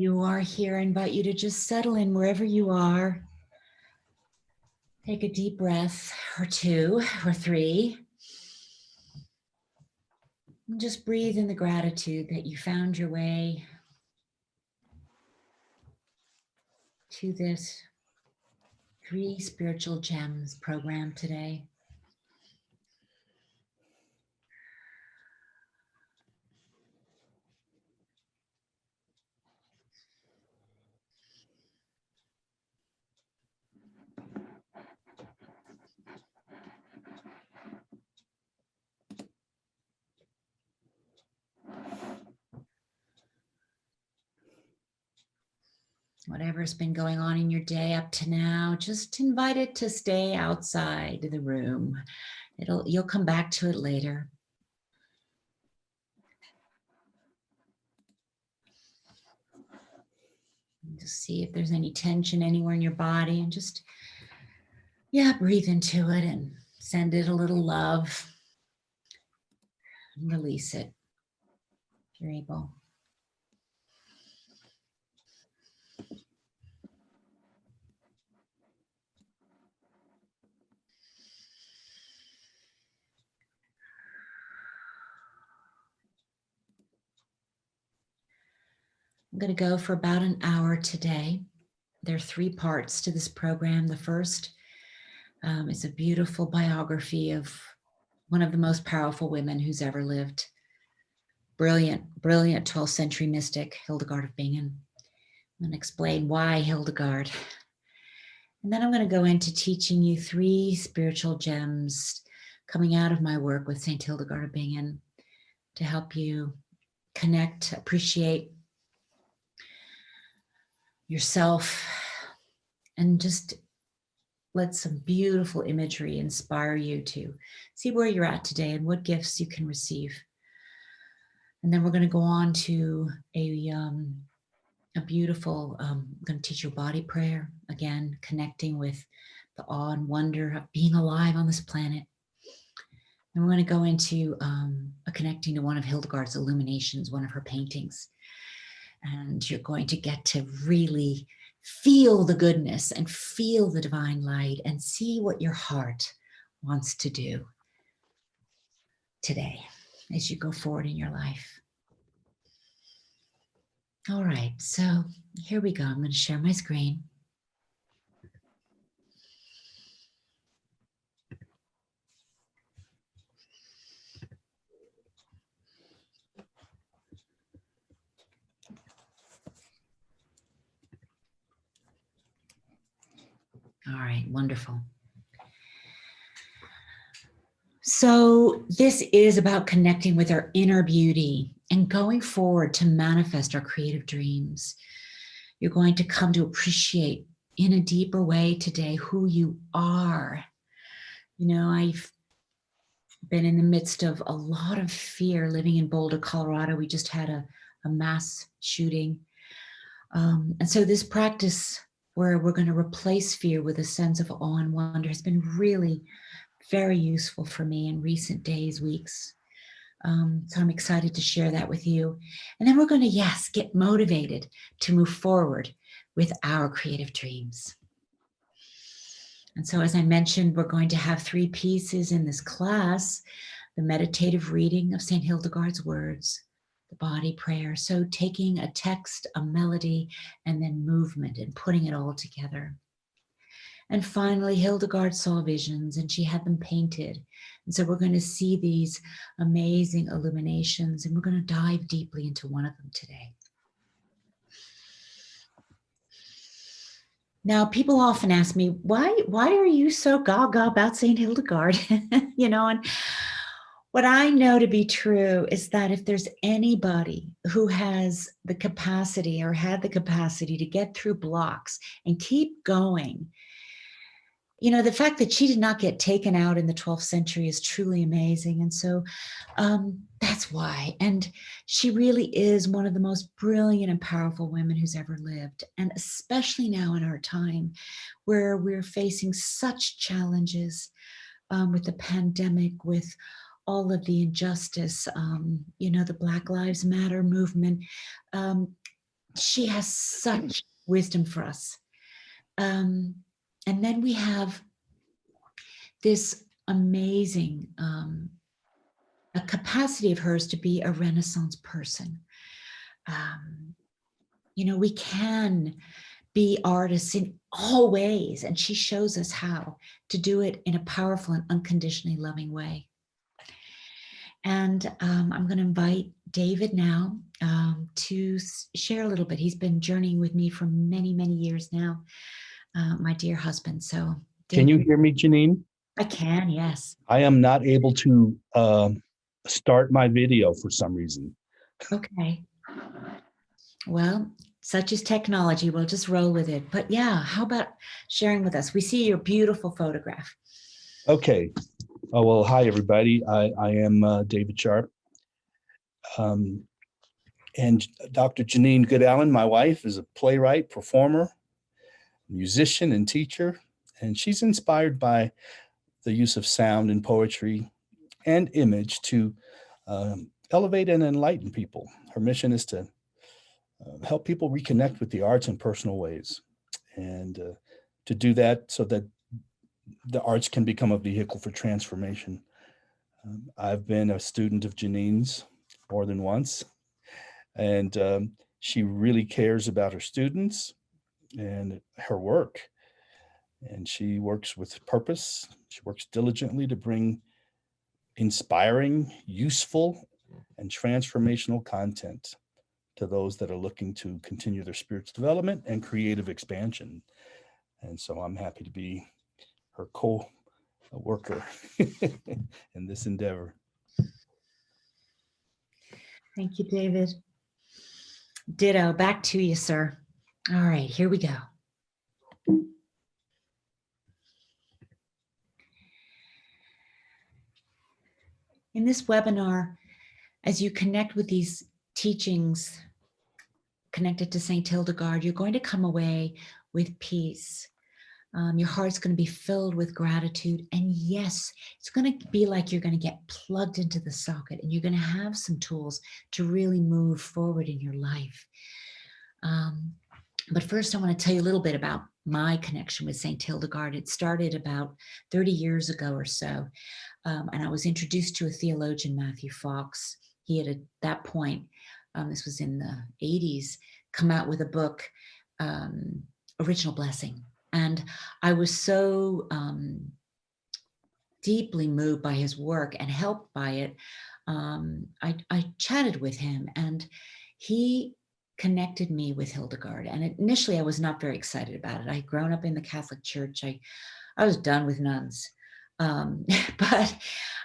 You are here. I invite you to just settle in wherever you are. Take a deep breath or two or three. And just breathe in the gratitude that you found your way to this 3 Spiritual Gems program today. Whatever's been going on in your day up to now, just invite it to stay outside the room. You'll come back to it later. Just see if there's any tension anywhere in your body and just, breathe into it and send it a little love and release it if you're able. I'm going to go for about an hour today. There are 3 parts to this program. The first is a beautiful biography of one of the most powerful women who's ever lived. Brilliant 12th century mystic, Hildegard of Bingen. I'm going to explain why Hildegard. And then I'm going to go into teaching you 3 spiritual gems coming out of my work with St. Hildegard of Bingen to help you connect, appreciate yourself, and just let some beautiful imagery inspire you to see where you're at today and what gifts you can receive. And then we're going to go on to a beautiful, I'm going to teach you a body prayer, again, connecting with the awe and wonder of being alive on this planet. And we're going to go into a connecting to one of Hildegard's illuminations, one of her paintings. And you're going to get to really feel the goodness and feel the divine light and see what your heart wants to do today as you go forward in your life. All right, so here we go. I'm going to share my screen. All right, wonderful. So this is about connecting with our inner beauty and going forward to manifest our creative dreams. You're going to come to appreciate in a deeper way today who you are. You know, I've been in the midst of a lot of fear living in Boulder, Colorado. We just had a mass shooting. And so this practice where we're going to replace fear with a sense of awe and wonder has been really very useful for me in recent days, weeks. So I'm excited to share that with you. And then we're going to, get motivated to move forward with our creative dreams. And so, as I mentioned, we're going to have 3 pieces in this class: the meditative reading of St. Hildegard's words, the body prayer. So taking a text, a melody, and then movement and putting it all together. And finally, Hildegard saw visions and she had them painted. And so we're going to see these amazing illuminations, and we're going to dive deeply into one of them today. Now, people often ask me, why are you so gaga about St. Hildegard? And what I know to be true is that if there's anybody who has the capacity or had the capacity to get through blocks and keep going, the fact that she did not get taken out in the 12th century is truly amazing. And so that's why. And she really is one of the most brilliant and powerful women who's ever lived. And especially now in our time where we're facing such challenges with the pandemic, with all of the injustice, the Black Lives Matter movement. She has such wisdom for us. And then we have this amazing a capacity of hers to be a Renaissance person. We can be artists in all ways, and she shows us how to do it in a powerful and unconditionally loving way. And I'm going to invite David now to share a little bit. He's been journeying with me for many, many years now, my dear husband. So, David, can you hear me, Janine? I can, yes. I am not able to start my video for some reason. Okay. Well, such is technology. We'll just roll with it. But yeah, how about sharing with us? We see your beautiful photograph. Okay. Oh, well, hi, everybody. I am David Sharp. And Dr. Janine Goodallen, my wife, is a playwright, performer, musician, and teacher. And she's inspired by the use of sound and poetry and image to elevate and enlighten people. Her mission is to help people reconnect with the arts in personal ways, and to do that so that the arts can become a vehicle for transformation. I've been a student of Janine's more than once, and she really cares about her students and her work. And she works with purpose. She works diligently to bring inspiring, useful, and transformational content to those that are looking to continue their spiritual development and creative expansion. And so I'm happy to be her co-worker in this endeavor. Thank you, David. Ditto, back to you, sir. All right, here we go. In this webinar, as you connect with these teachings connected to St. Hildegard, you're going to come away with peace. Your heart's going to be filled with gratitude. And yes, it's going to be like you're going to get plugged into the socket, and you're going to have some tools to really move forward in your life. But first, I want to tell you a little bit about my connection with St. Hildegard. It started about 30 years ago or so. And I was introduced to a theologian, Matthew Fox. He had, at that point, this was in the 80s, come out with a book, Original Blessing. And I was so deeply moved by his work and helped by it. I chatted with him, and he connected me with Hildegard. And initially, I was not very excited about it. I'd grown up in the Catholic Church. I was done with nuns. But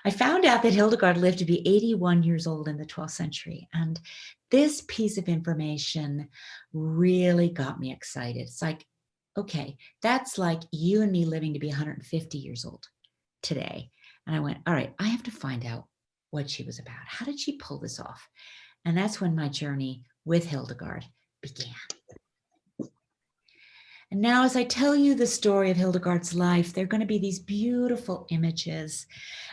I found out that Hildegard lived to be 81 years old in the 12th century. And this piece of information really got me excited. It's like, okay, that's like you and me living to be 150 years old today. And I went, all right, I have to find out what she was about. How did she pull this off? And that's when my journey with Hildegard began. And now, as I tell you the story of Hildegard's life, there are going to be these beautiful images.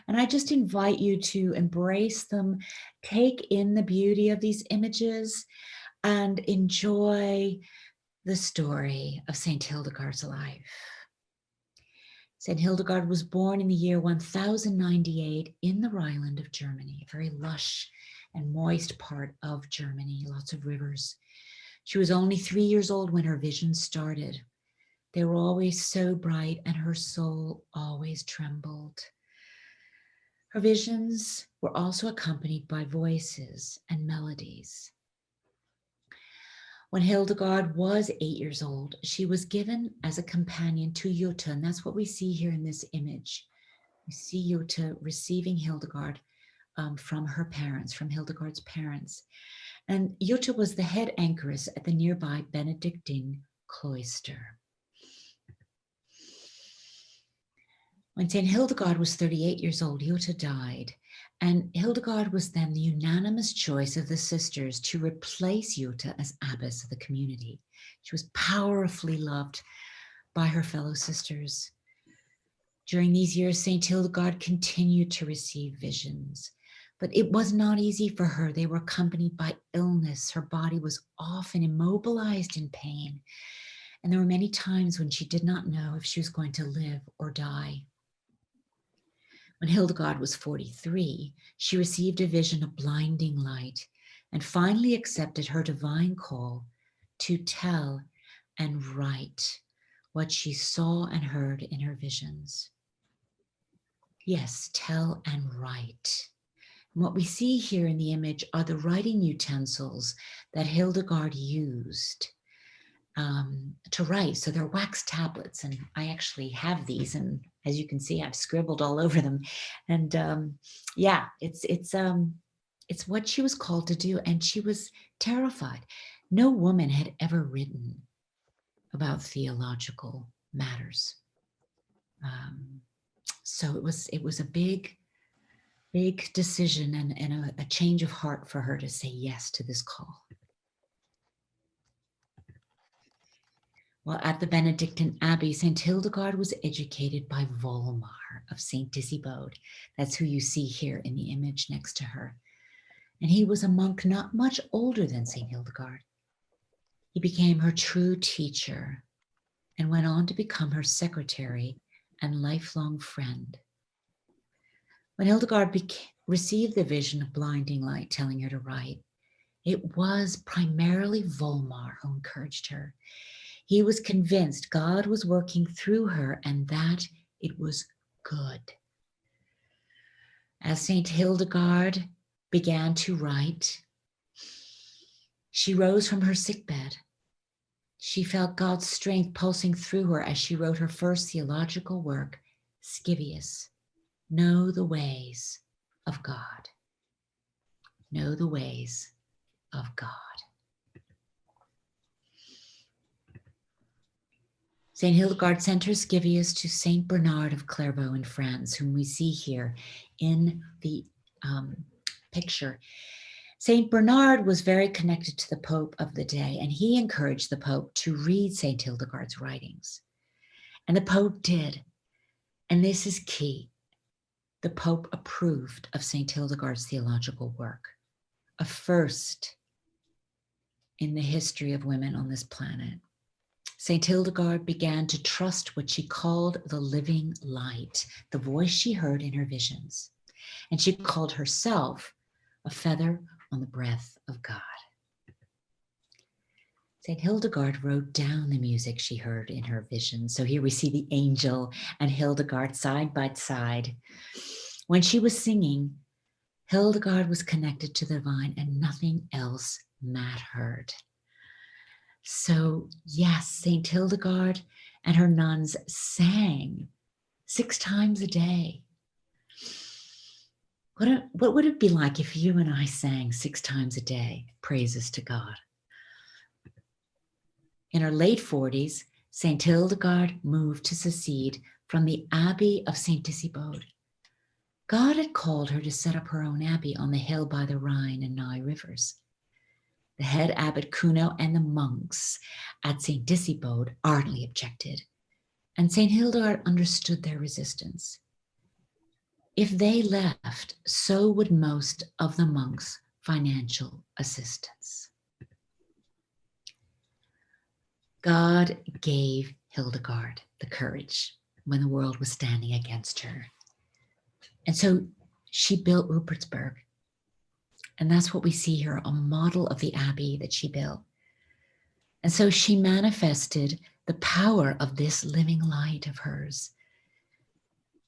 And I just invite you to embrace them, take in the beauty of these images, and enjoy the story of St. Hildegard's life. St. Hildegard was born in the year 1098 in the Rhineland of Germany, a very lush and moist part of Germany, lots of rivers. She was only 3 years old when her visions started. They were always so bright, and her soul always trembled. Her visions were also accompanied by voices and melodies. When Hildegard was 8 years old, she was given as a companion to Jutta, and that's what we see here in this image. We see Jutta receiving Hildegard from her parents, from Hildegard's parents. And Jutta was the head anchoress at the nearby Benedictine cloister. When St. Hildegard was 38 years old, Jutta died, and Hildegard was then the unanimous choice of the sisters to replace Jutta as abbess of the community. She was powerfully loved by her fellow sisters. During these years, St. Hildegard continued to receive visions, But it was not easy for her. They were accompanied by illness. Her body was often immobilized in pain. And there were many times when she did not know if she was going to live or die. When Hildegard was 43, she received a vision of blinding light and finally accepted her divine call to tell and write what she saw and heard in her visions. Yes, tell and write. And what we see here in the image are the writing utensils that Hildegard used to write. So they're wax tablets, and I actually have these, and as you can see, I've scribbled all over them. And yeah, it's what she was called to do, and she was terrified. No woman had ever written about theological matters, so it was a big decision and a change of heart for her to say yes to this call. While at the Benedictine Abbey, St. Hildegard was educated by Volmar of St. Disibode. That's who you see here in the image next to her. And he was a monk not much older than St. Hildegard. He became her true teacher and went on to become her secretary and lifelong friend. When Hildegard received the vision of blinding light telling her to write, it was primarily Volmar who encouraged her. He was convinced God was working through her and that it was good. As St. Hildegard began to write, she rose from her sickbed. She felt God's strength pulsing through her as she wrote her first theological work, Scivias, Know the Ways of God. Know the ways of God. St. Hildegard sent her Scivias to St. Bernard of Clairvaux in France, whom we see here in the picture. St. Bernard was very connected to the Pope of the day, and he encouraged the Pope to read St. Hildegard's writings. And the Pope did. And this is key. The Pope approved of St. Hildegard's theological work, a first in the history of women on this planet. St. Hildegard began to trust what she called the living light, the voice she heard in her visions. And she called herself a feather on the breath of God. St. Hildegard wrote down the music she heard in her visions. So here we see the angel and Hildegard side by side. When she was singing, Hildegard was connected to the divine and nothing else mattered. So yes, St. Hildegard and her nuns sang 6 times a day. What would it be like if you and I sang 6 times a day praises to God? In her late 40s, St. Hildegard moved to secede from the Abbey of St. Disibode. God had called her to set up her own abbey on the hill by the Rhine and Nye rivers. The head abbot Kuno and the monks at St. Disibode ardently objected, and St. Hildegard understood their resistance. If they left, so would most of the monks' financial assistance. God gave Hildegard the courage when the world was standing against her. And so she built Rupertsberg. And that's what we see here, a model of the abbey that she built. And so she manifested the power of this living light of hers.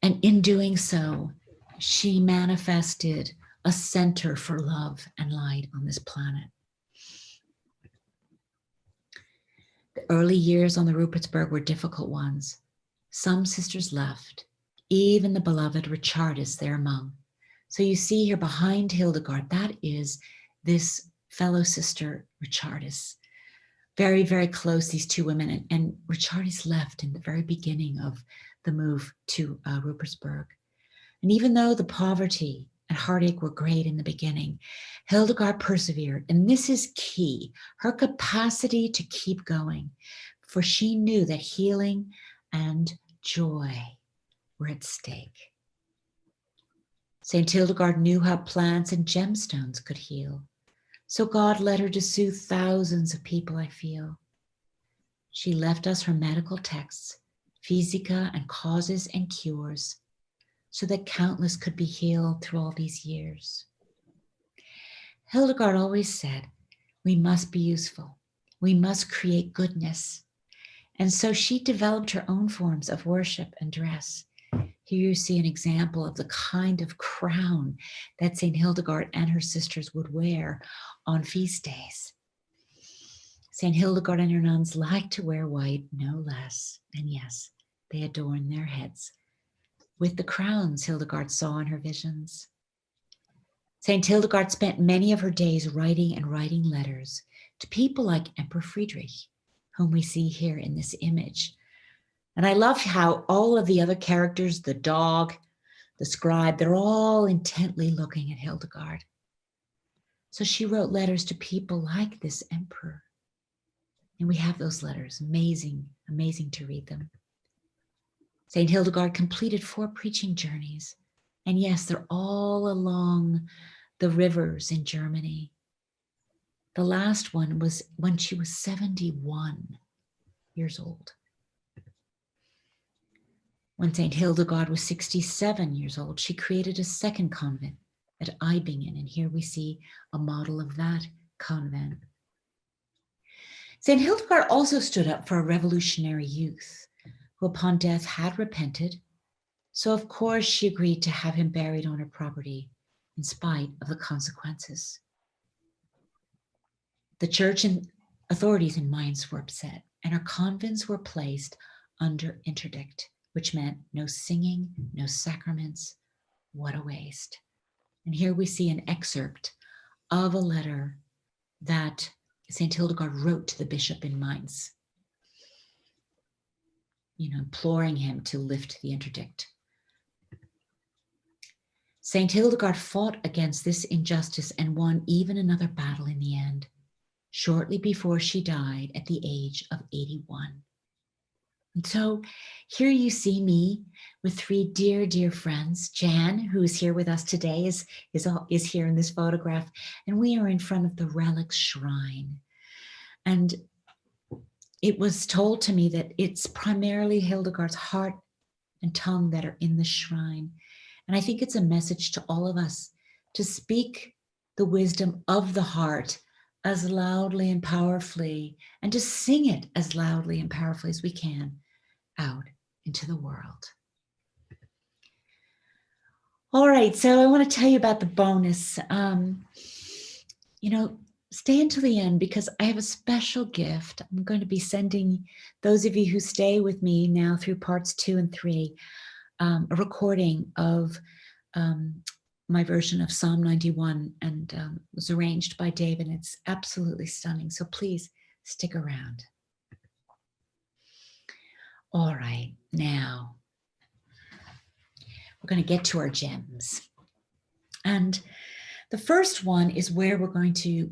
And in doing so, she manifested a center for love and light on this planet. The early years on the Rupertsberg were difficult ones. Some sisters left, even the beloved Richardis there among. So you see here behind Hildegard, that is this fellow sister Richardis. Very, very close, these 2 women. And Richardis left in the very beginning of the move to Rupertsberg. And even though the poverty and heartache were great in the beginning, Hildegard persevered. And this is key, her capacity to keep going. For she knew that healing and joy were at stake. Saint Hildegard knew how plants and gemstones could heal. So God led her to soothe thousands of people, I feel. She left us her medical texts, Physica and Causes and Cures, so that countless could be healed through all these years. Hildegard always said, we must be useful. We must create goodness. And so she developed her own forms of worship and dress. Here you see an example of the kind of crown that St. Hildegard and her sisters would wear on feast days. St. Hildegard and her nuns liked to wear white, no less. And yes, they adorned their heads with the crowns Hildegard saw in her visions. St. Hildegard spent many of her days writing and writing letters to people like Emperor Friedrich, whom we see here in this image. And I love how all of the other characters, the dog, the scribe, they're all intently looking at Hildegard. So she wrote letters to people like this emperor. And we have those letters, amazing, amazing to read them. St. Hildegard completed 4 preaching journeys. And yes, they're all along the rivers in Germany. The last one was when she was 71 years old. When St. Hildegard was 67 years old, she created a second convent at Eibingen, and here we see a model of that convent. St. Hildegard also stood up for a revolutionary youth who upon death had repented, so of course she agreed to have him buried on her property in spite of the consequences. The church and authorities in Mainz were upset, and her convents were placed under interdict, which meant no singing, no sacraments. What a waste. And here we see an excerpt of a letter that St. Hildegard wrote to the bishop in Mainz, imploring him to lift the interdict. St. Hildegard fought against this injustice and won even another battle in the end, shortly before she died at the age of 81. And so here you see me with 3 dear, dear friends. Jan, who is here with us today, is here in this photograph, and we are in front of the relics shrine. And it was told to me that it's primarily Hildegard's heart and tongue that are in the shrine. And I think it's a message to all of us to speak the wisdom of the heart as loudly and powerfully, and to sing it as loudly and powerfully as we can out into the world. All right, so I want to tell you about the bonus. Stay until the end because I have a special gift. I'm going to be sending those of you who stay with me now through parts 2 and 3, a recording of my version of Psalm 91, and was arranged by Dave, and it's absolutely stunning. So please stick around. All right, now we're going to get to our gems. And the first one is where we're going to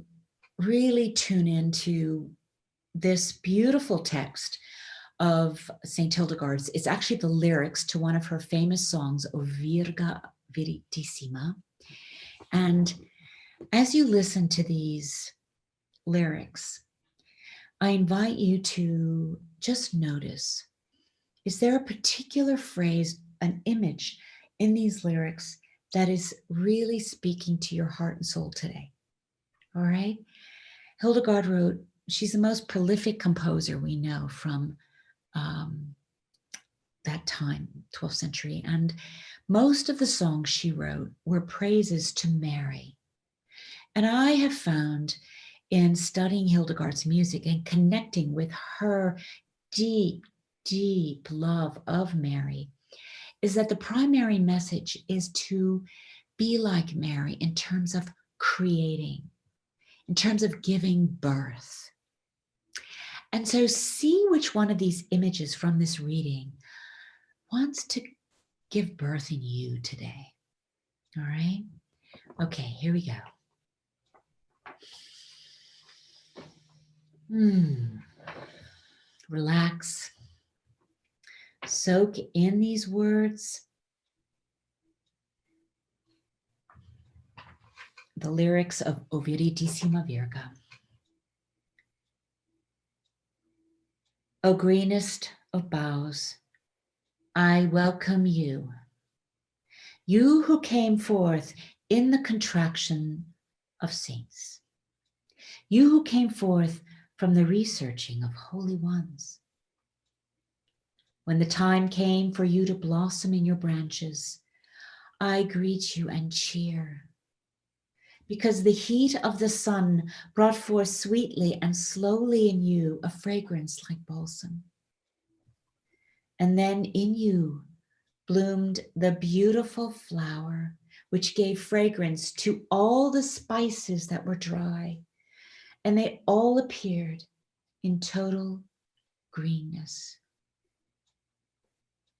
really tune into this beautiful text of St. Hildegard's. It's actually the lyrics to one of her famous songs, O Virga Viritissima. And as you listen to these lyrics, I invite you to just notice, is there a particular phrase, an image in these lyrics that is really speaking to your heart and soul today? All right. Hildegard wrote, she's the most prolific composer we know from that time, 12th century. And most of the songs she wrote were praises to Mary. And I have found in studying Hildegard's music and connecting with her deep, deep love of Mary, is that the primary message is to be like Mary in terms of creating, in terms of giving birth. And so see which one of these images from this reading wants to give birth in you today. All right? Okay, here we go. Relax. Soak in these words. the lyrics of O Viridissima Virga. O greenest of boughs, I welcome you. You who came forth in the contraction of saints. You who came forth from the researching of holy ones. When the time came for you to blossom in your branches, I greet you and cheer. Because the heat of the sun brought forth sweetly and slowly in you a fragrance like balsam. And then in you bloomed the beautiful flower, which gave fragrance to all the spices that were dry, and they all appeared in total greenness.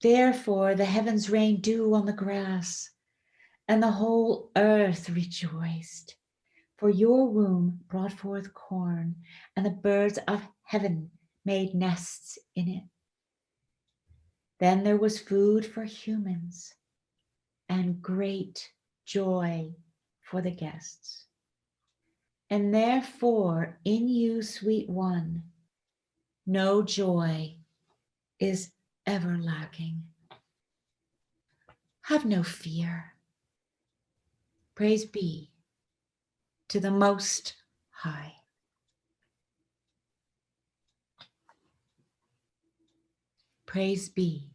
Therefore the heavens rained dew on the grass, and the whole earth rejoiced. For your womb brought forth corn, and the birds of heaven made nests in it. Then there was food for humans, and great joy for the guests. And therefore, in you, sweet one, no joy is ever lacking. Have no fear. Praise be to the Most High. Praise be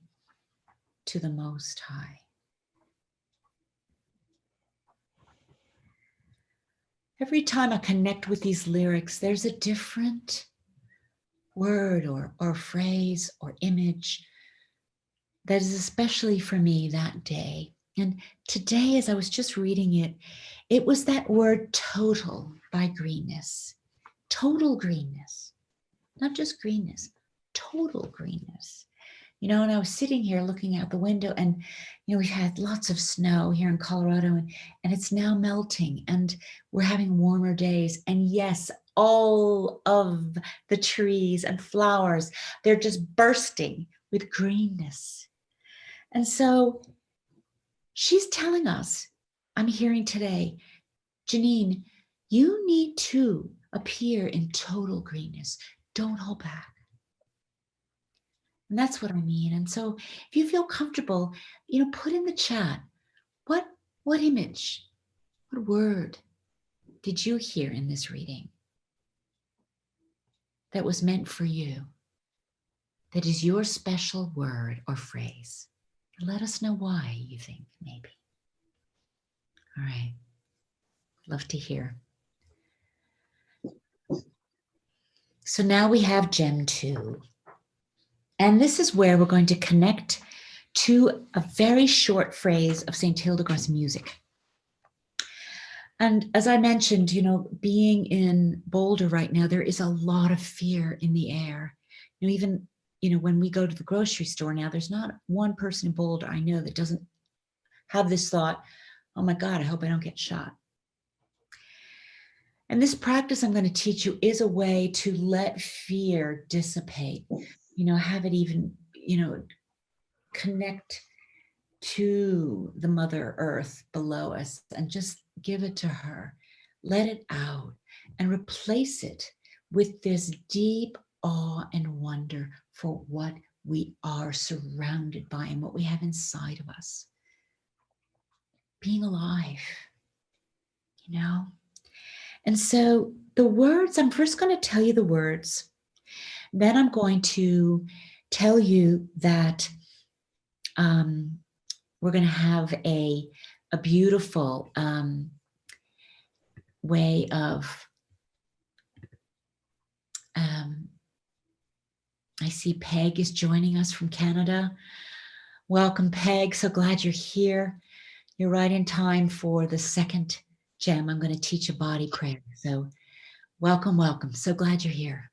to the Most High. Every time I connect with these lyrics, there's a different word or phrase or image that is especially for me that day. And today, as I was just reading it, it was that word total by greenness. Total greenness, not just greenness, total greenness. You know, and I was sitting here looking out the window and, you know, we've had lots of snow here in Colorado and it's now melting and we're having warmer days. And yes, all of the trees and flowers, they're just bursting with greenness. And so she's telling us, I'm hearing today, Janine, you need to appear in total greenness. Don't hold back. And that's what I mean. And so if you feel comfortable, you know, put in the chat, what image, what word did you hear in this reading that was meant for you? That is your special word or phrase. Let us know why you think maybe. All right. Love to hear. So now we have Gem 2. And this is where we're going to connect to a very short phrase of St. Hildegard's music. And as I mentioned, you know, being in Boulder right now, there is a lot of fear in the air. You know, even, you know, when we go to the grocery store now, there's not one person in Boulder I know that doesn't have this thought, oh my God, I hope I don't get shot. And this practice I'm going to teach you is a way to let fear dissipate, you know, have it even, you know, connect to the Mother Earth below us and just give it to her. Let it out and replace it with this deep awe and wonder for what we are surrounded by and what we have inside of us. Being alive, you know? And so the words, I'm first going to tell you the words. Then I'm going to tell you that we're going to have a beautiful way of, I see Peg is joining us from Canada. Welcome, Peg. So glad you're here. You're right in time for the second gem. I'm going to teach a body prayer. So welcome, welcome. So glad you're here.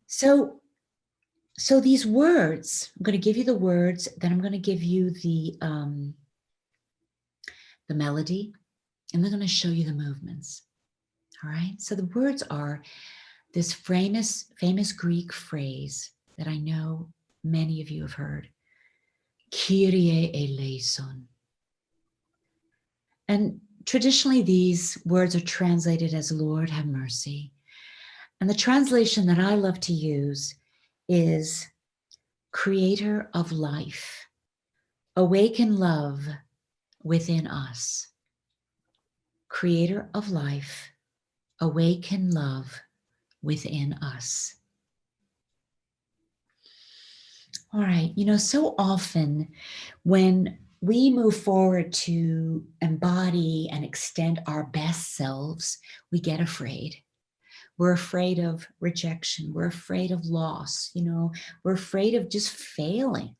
So these words, I'm going to give you the words, then I'm going to give you the melody, and then I'm going to show you the movements. All right. So the words are this famous Greek phrase that I know many of you have heard. Kyrie eleison. And traditionally, these words are translated as Lord, have mercy. And the translation that I love to use is Creator of life, awaken love within us. Creator of life, awaken love within us. All right, so often when we move forward to embody and extend our best selves, we get afraid. We're afraid of rejection. We're afraid of loss. We're afraid of just failing.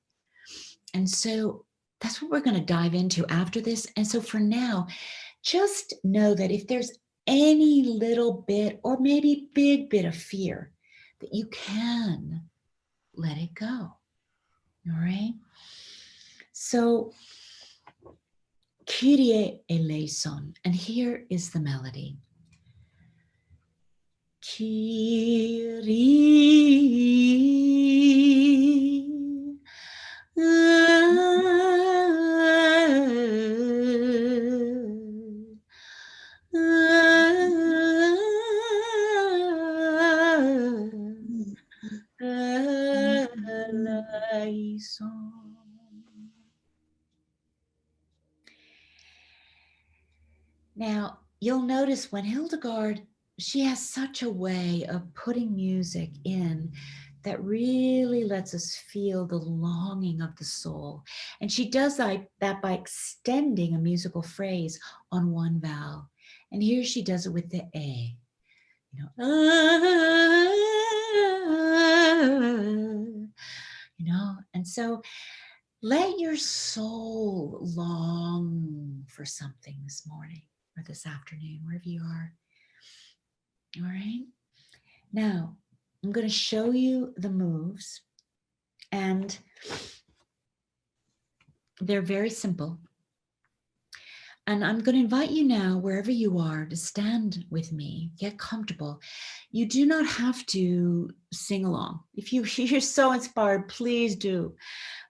And so that's what we're going to dive into after this. And so for now, just know that if there's any little bit or maybe big bit of fear, that you can let it go. All right. So Kyrie eleison, and here is the melody. Kyrie eleison. Now, you'll notice when Hildegard, she has such a way of putting music in that really lets us feel the longing of the soul. And she does that by extending a musical phrase on one vowel. And here she does it with the A. And so let your soul long for something this morning or this afternoon, wherever you are. All right. Now, I'm going to show you the moves, and they're very simple. And I'm going to invite you now, wherever you are, to stand with me, get comfortable. You do not have to sing along. If you're so inspired, please do.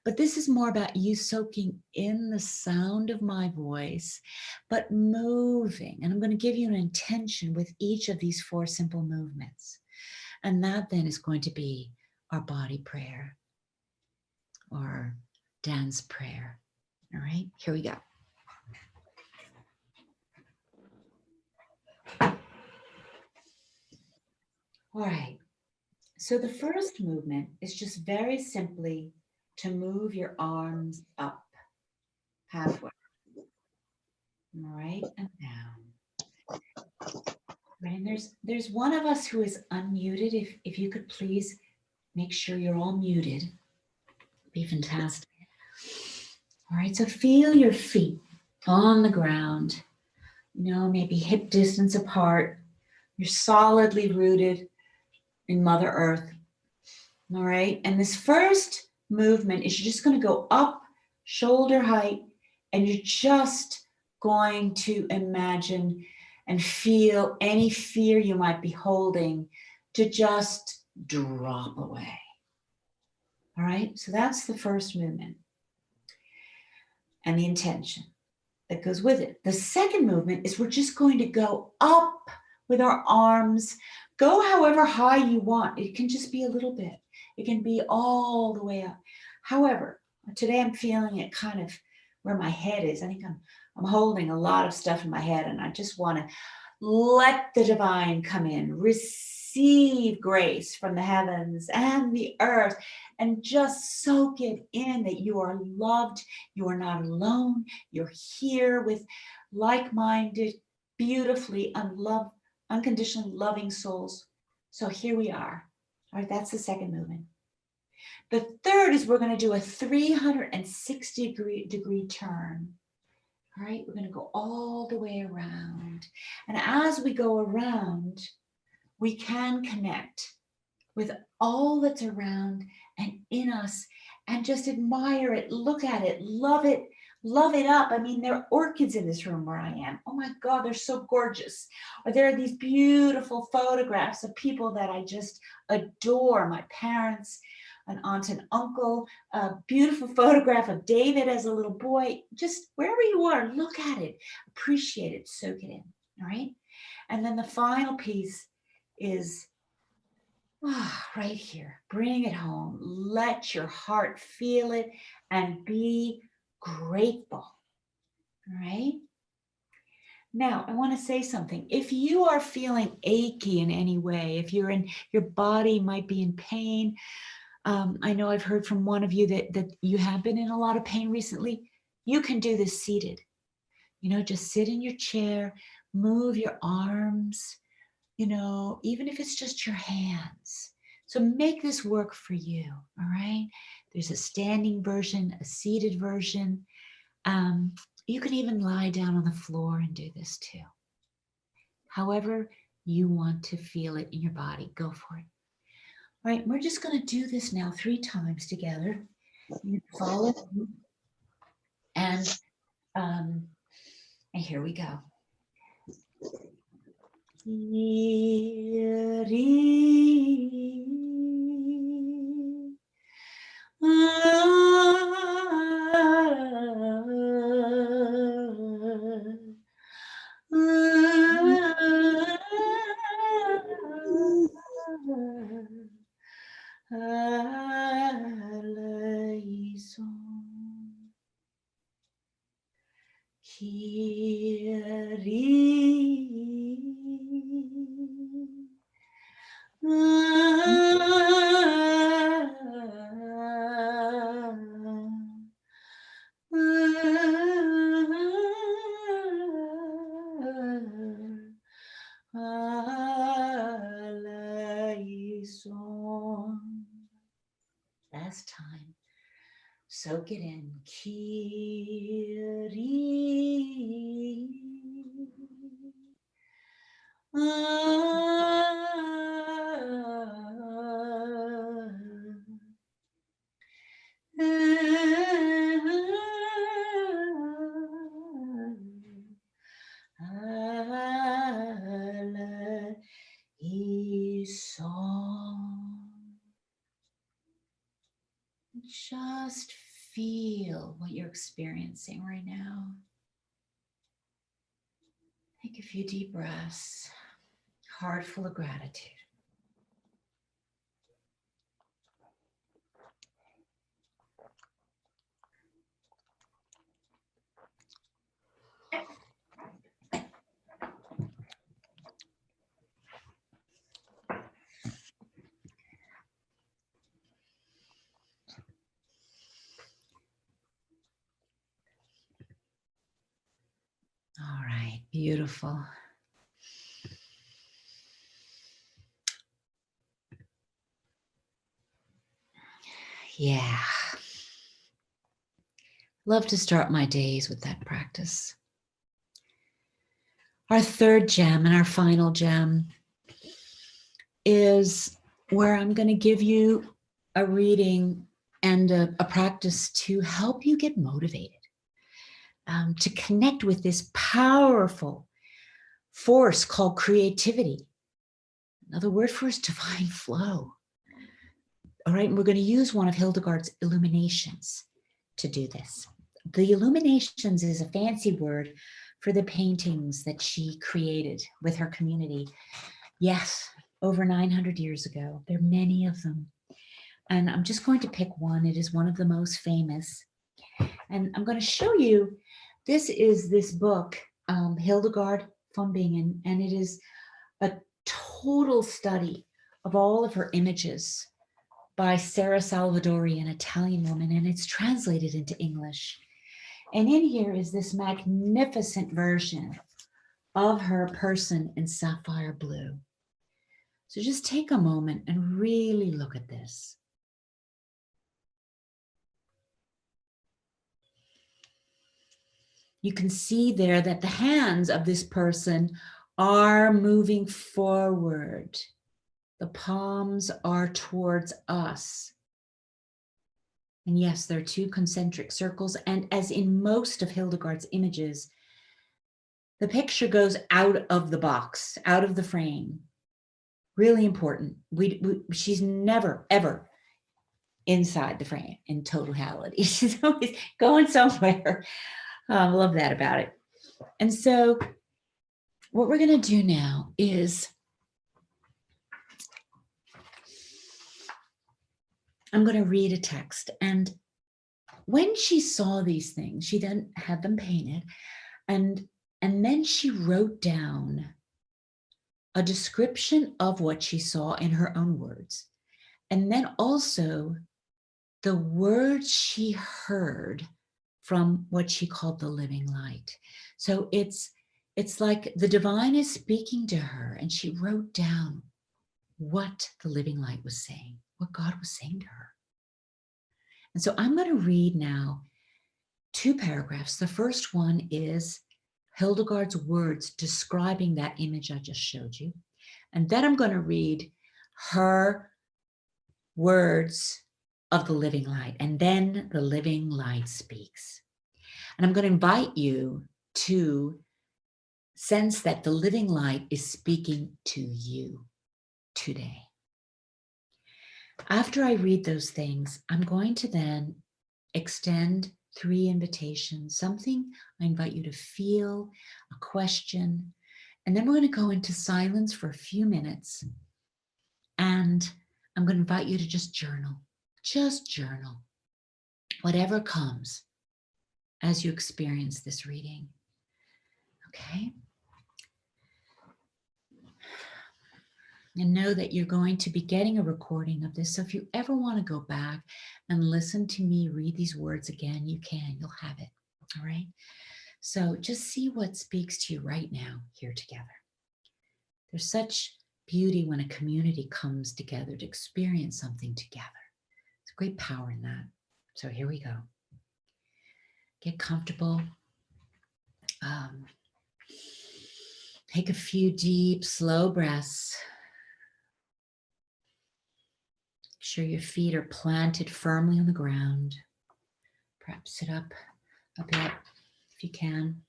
But this is more about you soaking in the sound of my voice, but moving. And I'm going to give you an intention with each of these 4 simple movements. And that then is going to be our body prayer or dance prayer. All right, here we go. All right, so the first movement is just very simply to move your arms up halfway. All right, and down. Right, and there's one of us who is unmuted. If you could please make sure you're all muted. It'd be fantastic. All right, so feel your feet on the ground, maybe hip distance apart. You're solidly rooted in Mother Earth. All right, and this first movement is you're just going to go up shoulder height, and you're just going to imagine and feel any fear you might be holding to just drop away. All right, so that's the first movement and the intention that goes with it. The second movement is we're just going to go up with our arms. Go however high you want. It can just be a little bit. It can be all the way up. However, today I'm feeling it kind of where my head is. I think I'm holding a lot of stuff in my head, and I just want to let the divine come in, receive grace from the heavens and the earth, and just soak it in that you are loved, you are not alone, you're here with like-minded, beautifully unconditionally loving souls. So here we are. All right, that's the second movement. The third is we're going to do a 360 degree turn. All right, we're going to go all the way around. And as we go around, we can connect with all that's around and in us and just admire it, look at it, love it up. I mean, there are orchids in this room where I am. Oh my God, they're so gorgeous. Or there are these beautiful photographs of people that I just adore, my parents, an aunt and uncle, a beautiful photograph of David as a little boy. Just wherever you are, look at it, appreciate it, soak it in. All right. And then the final piece is right here. Bring it home. Let your heart feel it and be grateful. All right. Now, I want to say something. If you are feeling achy in any way, if your body might be in pain, I know I've heard from one of you that you have been in a lot of pain recently. You can do this seated. Just sit in your chair, move your arms, even if it's just your hands. So make this work for you, all right? There's a standing version, a seated version. You can even lie down on the floor and do this too. However you want to feel it in your body, go for it. All right, we're just going to do this now 3 times together. You follow me. And here we go. Last time. Soak it in. Kiri. Just feel what you're experiencing right now. Take a few deep breaths, heart full of gratitude. All right, beautiful. Yeah. Love to start my days with that practice. Our third gem and our final gem is where I'm going to give you a reading and a practice to help you get motivated, to connect with this powerful force called creativity. Another word for it is divine flow. All right, and we're going to use one of Hildegard's illuminations to do this. The illuminations is a fancy word for the paintings that she created with her community. Yes, over 900 years ago. There are many of them. And I'm just going to pick one. It is one of the most famous. And I'm going to show you, this is this book, Hildegard von Bingen, and it is a total study of all of her images by Sarah Salvadori, an Italian woman, and it's translated into English. And in here is this magnificent version of her person in sapphire blue. So just take a moment and really look at this. You can see there that the hands of this person are moving forward. The palms are towards us. And yes, there are 2 concentric circles. And as in most of Hildegard's images, the picture goes out of the box, out of the frame. Really important. She's never, ever inside the frame in totality. She's always going somewhere. I love that about it. And so what we're going to do now is I'm going to read a text. And when she saw these things, she then had them painted. And then she wrote down a description of what she saw in her own words. And then also the words she heard from what she called the living light. So it's like the divine is speaking to her, and she wrote down what the living light was saying, what God was saying to her. And so I'm going to read now 2 paragraphs. The first one is Hildegard's words describing that image I just showed you. And then I'm going to read her words of the living light. And then the living light speaks. And I'm going to invite you to sense that the living light is speaking to you today. After I read those things, I'm going to then extend 3 invitations, something I invite you to feel, a question, and then we're going to go into silence for a few minutes. And I'm going to invite you to just journal, whatever comes as you experience this reading. Okay? And know that you're going to be getting a recording of this. So if you ever want to go back and listen to me read these words again, you can. You'll have it. All right? So just see what speaks to you right now here together. There's such beauty when a community comes together to experience something together. There's great power in that. So here we go. Get comfortable. Take a few deep, slow breaths. Make sure your feet are planted firmly on the ground. Perhaps sit up a bit if you can.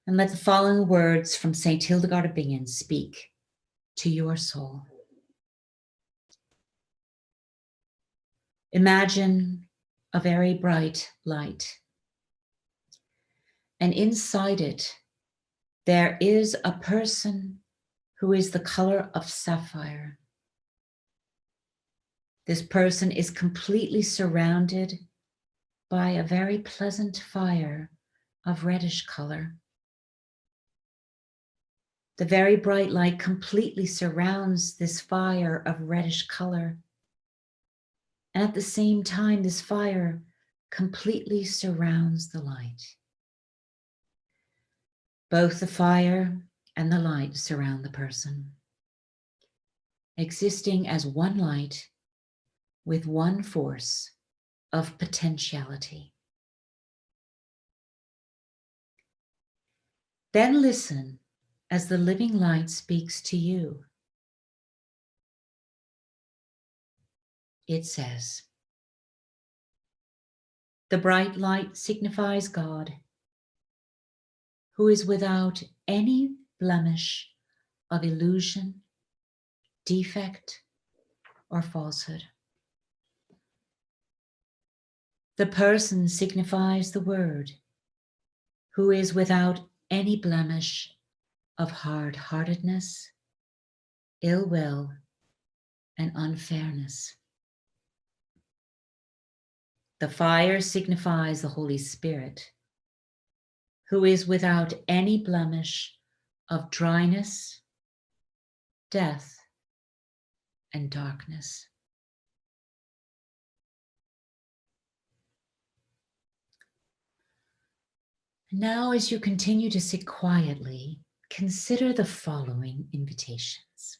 And let the following words from Saint Hildegard of Bingen speak to your soul. Imagine a very bright light, and inside it, there is a person who is the color of sapphire. This person is completely surrounded by a very pleasant fire of reddish color. The very bright light completely surrounds this fire of reddish color. And at the same time, this fire completely surrounds the light. Both the fire and the light surround the person, existing as one light with one force of potentiality. Then listen as the living light speaks to you. It says, the bright light signifies God, who is without any blemish of illusion, defect, or falsehood. The person signifies the Word, who is without any blemish of hard-heartedness, ill will, and unfairness. The fire signifies the Holy Spirit, who is without any blemish of dryness, death, and darkness. Now, as you continue to sit quietly, consider the following invitations.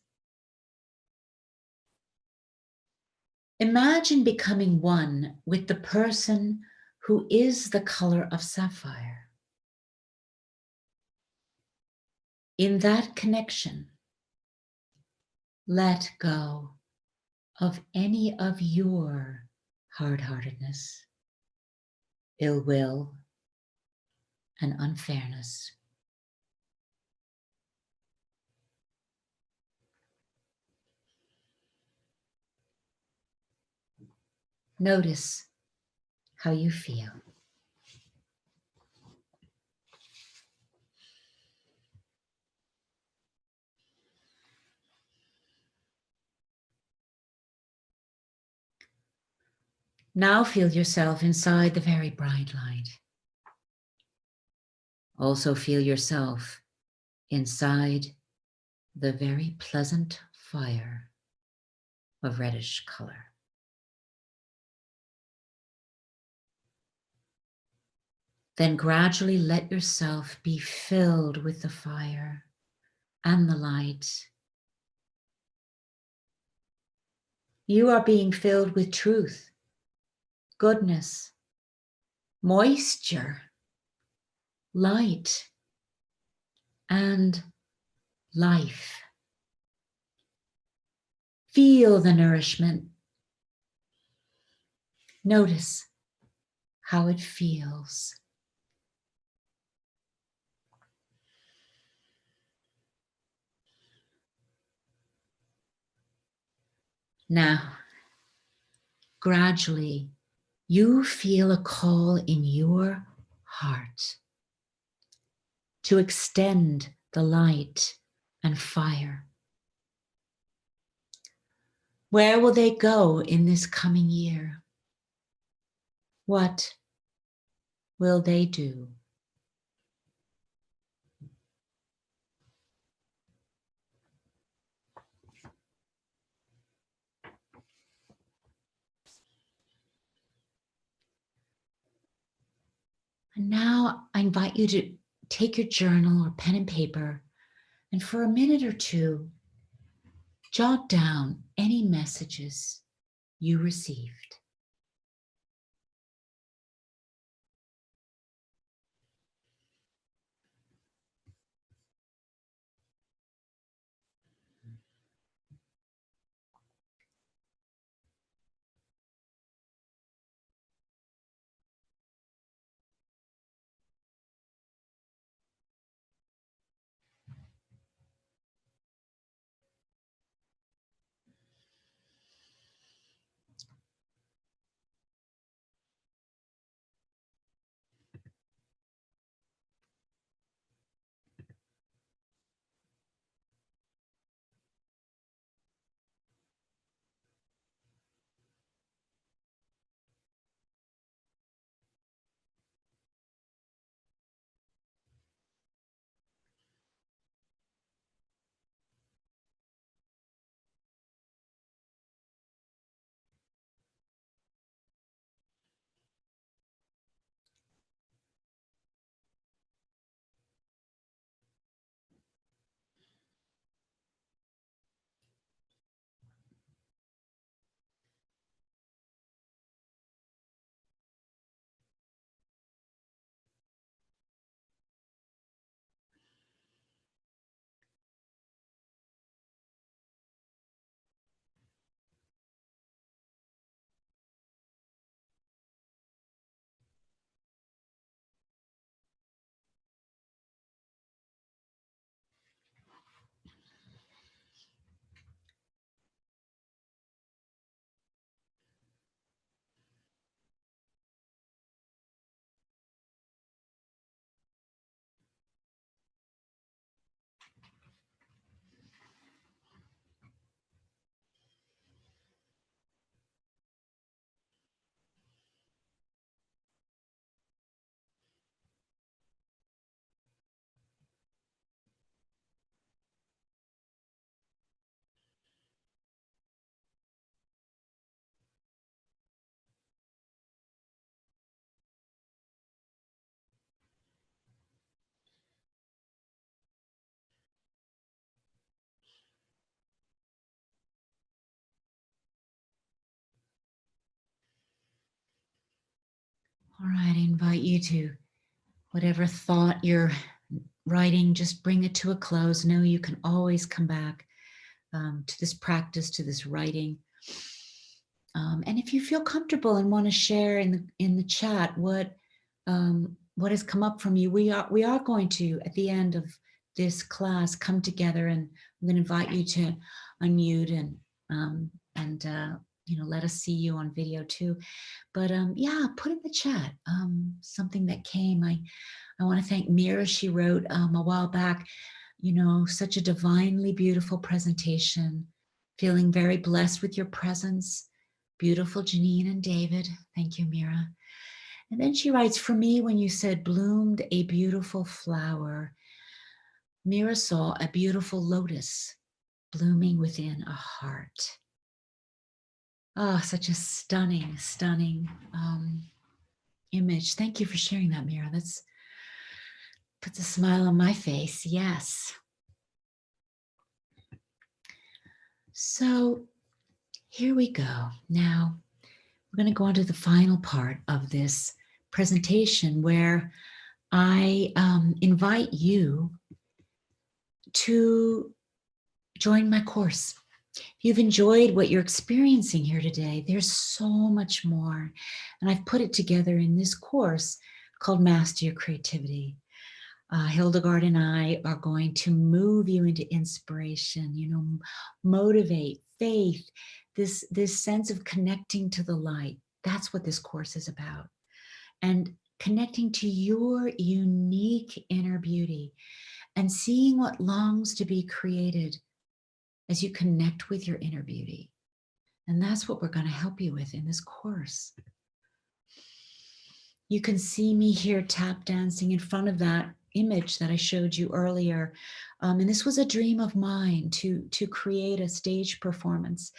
Imagine becoming one with the person who is the color of sapphire. In that connection, let go of any of your hard-heartedness, ill will, and unfairness. Notice how you feel. Now feel yourself inside the very bright light. Also feel yourself inside the very pleasant fire of reddish color. Then gradually let yourself be filled with the fire and the light. You are being filled with truth, goodness, moisture, light, and life. Feel the nourishment. Notice how it feels. Now, gradually, you feel a call in your heart to extend the light and fire. Where will they go in this coming year? What will they do? And now I invite you to take your journal or pen and paper, and for a minute or two, jot down any messages you received. All right, I invite you to, whatever thought you're writing, just bring it to a close. Know you can always come back to this practice, to this writing. And if you feel comfortable and want to share in the chat what has come up from you, we are going to, at the end of this class, come together, and I'm going to invite you to unmute and let us see you on video too. But yeah, put in the chat something that came. I want to thank Mira. She wrote a while back, such a divinely beautiful presentation. Feeling very blessed with your presence. Beautiful Janine and David. Thank you, Mira. And then she writes, for me, when you said bloomed a beautiful flower, Mira saw a beautiful lotus blooming within a heart. Oh, such a stunning, stunning image. Thank you for sharing that, Mira. That's puts a smile on my face. Yes. So here we go. Now we're going to go on to the final part of this presentation where I invite you to join my course. If you've enjoyed what you're experiencing here today, there's so much more. And I've put it together in this course called Master Your Creativity. Hildegard and I are going to move you into inspiration, motivate, faith, this sense of connecting to the light. That's what this course is about. And connecting to your unique inner beauty and seeing what longs to be created as you connect with your inner beauty. And that's what we're going to help you with in this course. You can see me here tap dancing in front of that image that I showed you earlier. And this was a dream of mine to create a stage performance.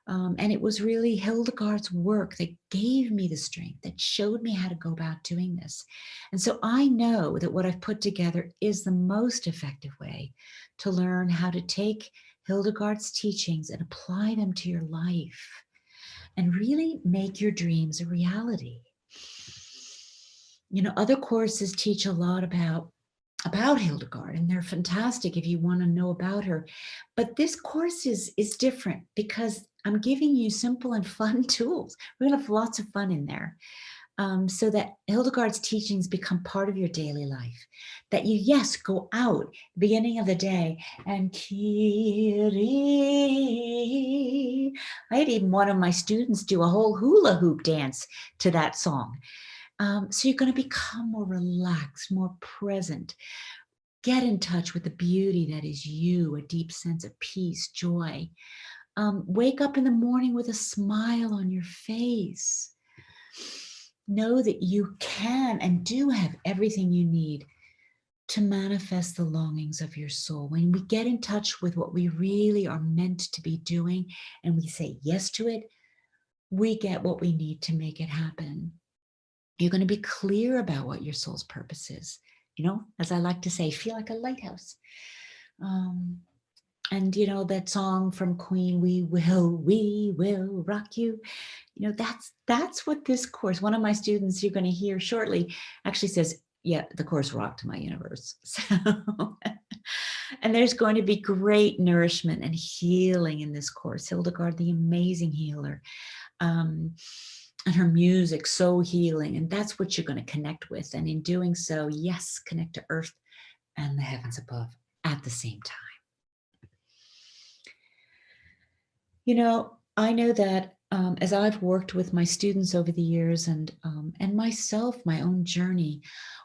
And it was really Hildegard's work that gave me the strength, that showed me how to go about doing this. And so I know that what I've put together is the most effective way to learn how to take Hildegard's teachings and apply them to your life and really make your dreams a reality. Other courses teach a lot about Hildegard, and they're fantastic if you want to know about her. But this course is different because I'm giving you simple and fun tools. We're going to have lots of fun in there. So that Hildegard's teachings become part of your daily life. That you, yes, go out at the beginning of the day and Kiri. I had even one of my students do a whole hula hoop dance to that song. So you're going to become more relaxed, more present. Get in touch with the beauty that is you, a deep sense of peace, joy. Wake up in the morning with a smile on your face. Know that you can and do have everything you need to manifest the longings of your soul. When we get in touch with what we really are meant to be doing and we say yes to it, we get what we need to make it happen. You're going to be clear about what your soul's purpose is. As I like to say, feel like a lighthouse. And that song from Queen, we will rock you. That's what this course, one of my students you're going to hear shortly actually says, yeah, the course rocked my universe. So, and there's going to be great nourishment and healing in this course. Hildegard, the amazing healer. And her music so healing, and that's what you're going to connect with. And in doing so, yes, connect to earth and the heavens above at the same time. I know that as I've worked with my students over the years and myself, my own journey,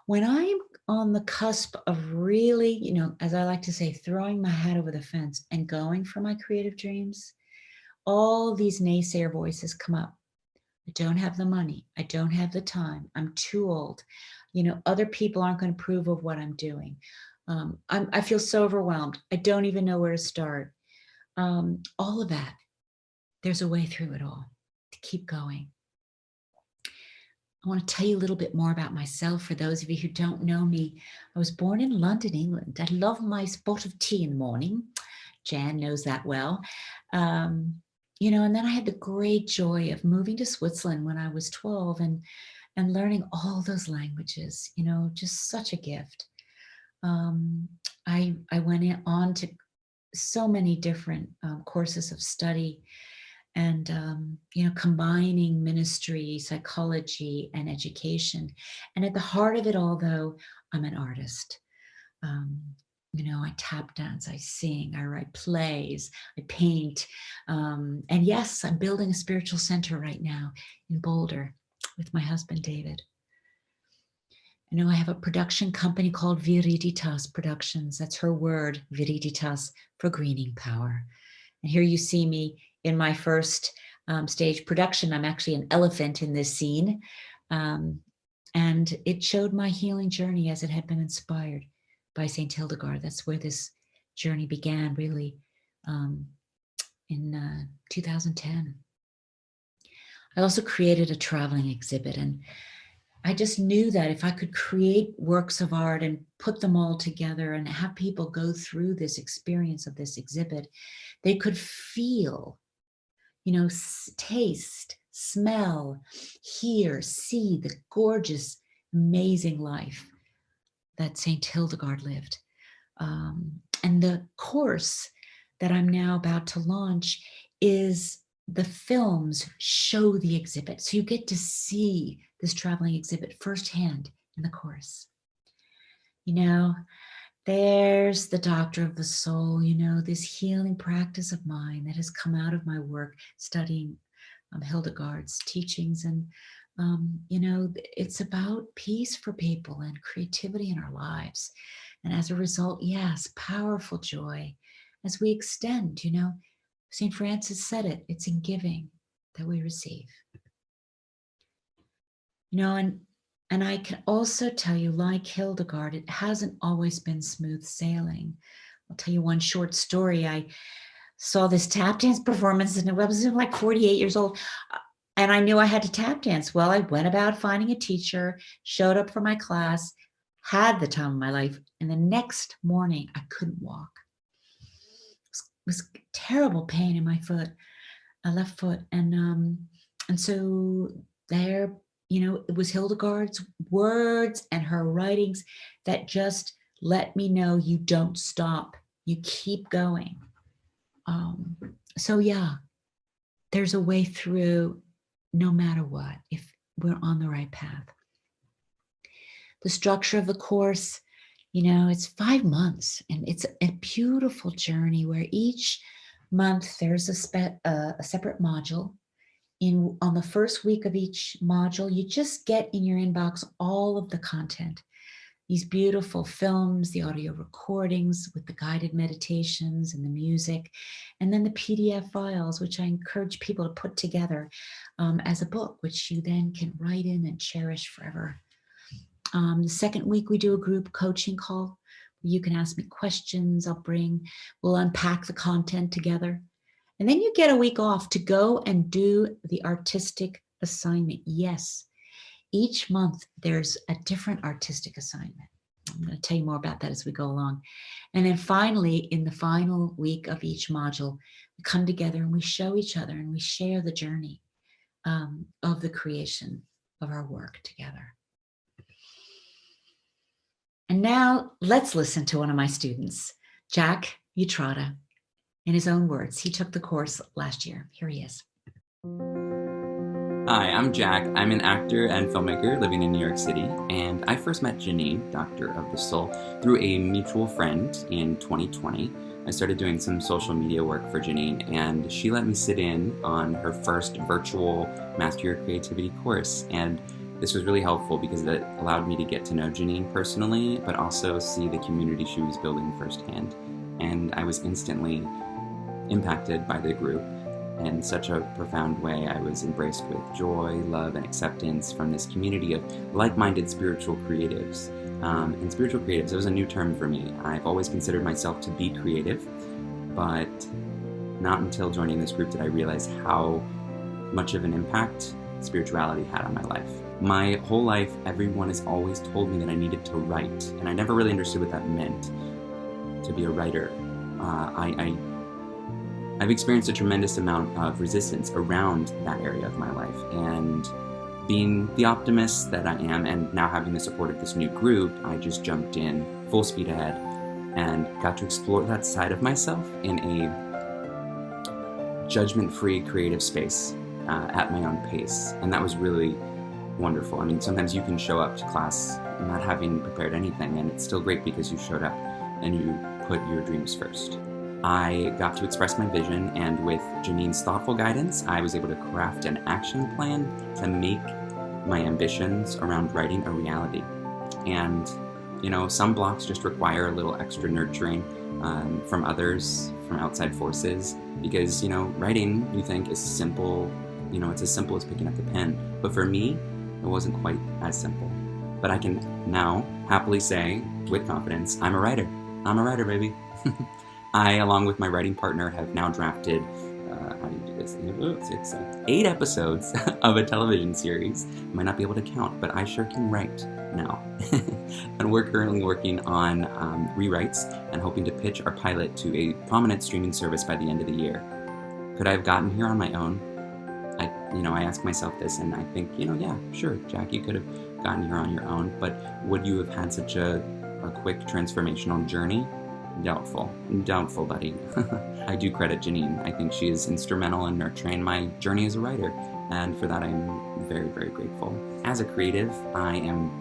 when I'm on the cusp of really, as I like to say, throwing my hat over the fence and going for my creative dreams, all these naysayer voices come up. I don't have the money. I don't have the time. I'm too old. Other people aren't going to approve of what I'm doing. I feel so overwhelmed. I don't even know where to start. All of that. There's a way through it all to keep going. I want to tell you a little bit more about myself. For those of you who don't know me, I was born in London, England. I love my spot of tea in the morning. Jan knows that well. And then I had the great joy of moving to Switzerland when I was 12 and learning all those languages, just such a gift. I went on to so many different courses of study and, combining ministry, psychology, and education. And at the heart of it all, though, I'm an artist. I tap dance, I sing, I write plays, I paint. And yes, I'm building a spiritual center right now in Boulder with my husband, David. I have a production company called Viriditas Productions. That's her word, Viriditas, for greening power. And here you see me in my first stage production. I'm actually an elephant in this scene. And it showed my healing journey as it had been inspired by St. Hildegard. That's where this journey began, really, in 2010. I also created a traveling exhibit, and I just knew that if I could create works of art and put them all together and have people go through this experience of this exhibit, they could feel, taste, smell, hear, see the gorgeous, amazing life that St. Hildegard lived. And the course that I'm now about to launch is the films show the exhibit. So you get to see this traveling exhibit firsthand in the course. There's the doctor of the soul, this healing practice of mine that has come out of my work studying Hildegard's teachings. And, it's about peace for people and creativity in our lives. And as a result, yes, powerful joy as we extend, St. Francis said it, it's in giving that we receive. And I can also tell you, like Hildegard, it hasn't always been smooth sailing. I'll tell you one short story. I saw this tap dance performance, and I was like 48 years old, and I knew I had to tap dance. Well, I went about finding a teacher, showed up for my class, had the time of my life, and the next morning I couldn't walk. It was terrible pain in my foot, left foot, and so there. It was Hildegard's words and her writings that just let me know you don't stop, you keep going. So yeah, there's a way through no matter what, if we're on the right path. The structure of the course, it's 5 months, and it's a beautiful journey where each month there's a separate module. On the first week of each module, you just get in your inbox all of the content, these beautiful films, the audio recordings with the guided meditations and the music, and then the PDF files, which I encourage people to put together as a book, which you then can write in and cherish forever. The second week, we do a group coaching call. You can ask me questions. We'll unpack the content together. And then you get a week off to go and do the artistic assignment. Yes, each month there's a different artistic assignment. I'm going to tell you more about that as we go along. And then finally, in the final week of each module, we come together and we show each other and we share the journey of the creation of our work together. And now let's listen to one of my students, Jack Utrata. In his own words, he took the course last year. Here he is. Hi, I'm Jack. I'm an actor and filmmaker living in New York City, and I first met Janine, Doctor of the Soul, through a mutual friend in 2020. I started doing some social media work for Janine, and she let me sit in on her first virtual Master Your Creativity course. And this was really helpful because it allowed me to get to know Janine personally, but also see the community she was building firsthand. And I was instantly impacted by the group in such a profound way. I was embraced with joy, love, and acceptance from this community of like-minded spiritual creatives. And spiritual creatives, it was a new term for me. I've always considered myself to be creative, but not until joining this group did I realize how much of an impact spirituality had on my life. My whole life, everyone has always told me that I needed to write, and I never really understood what that meant, to be a writer. I've experienced a tremendous amount of resistance around that area of my life, and being the optimist that I am, and now having the support of this new group, I just jumped in full speed ahead and got to explore that side of myself in a judgment-free creative space at my own pace, and that was really wonderful. I mean, sometimes you can show up to class not having prepared anything, and it's still great because you showed up and you put your dreams first. I got to express my vision, and with Janine's thoughtful guidance, I was able to craft an action plan to make my ambitions around writing a reality. And, some blocks just require a little extra nurturing from others, from outside forces, because, writing, you think, is simple. It's as simple as picking up the pen. But for me, it wasn't quite as simple. But I can now happily say, with confidence, I'm a writer. I'm a writer, baby. I, along with my writing partner, have now drafted, how do you do this? It's 8 episodes of a television series. I might not be able to count, but I sure can write now. And we're currently working on rewrites and hoping to pitch our pilot to a prominent streaming service by the end of the year. Could I have gotten here on my own? I ask myself this, and I think, yeah, sure, Jack, you could have gotten here on your own, but would you have had such a quick transformational journey? Doubtful, buddy. I do credit Janine. I think she is instrumental in nurturing my journey as a writer, and for that I'm very, very grateful. As a creative, I am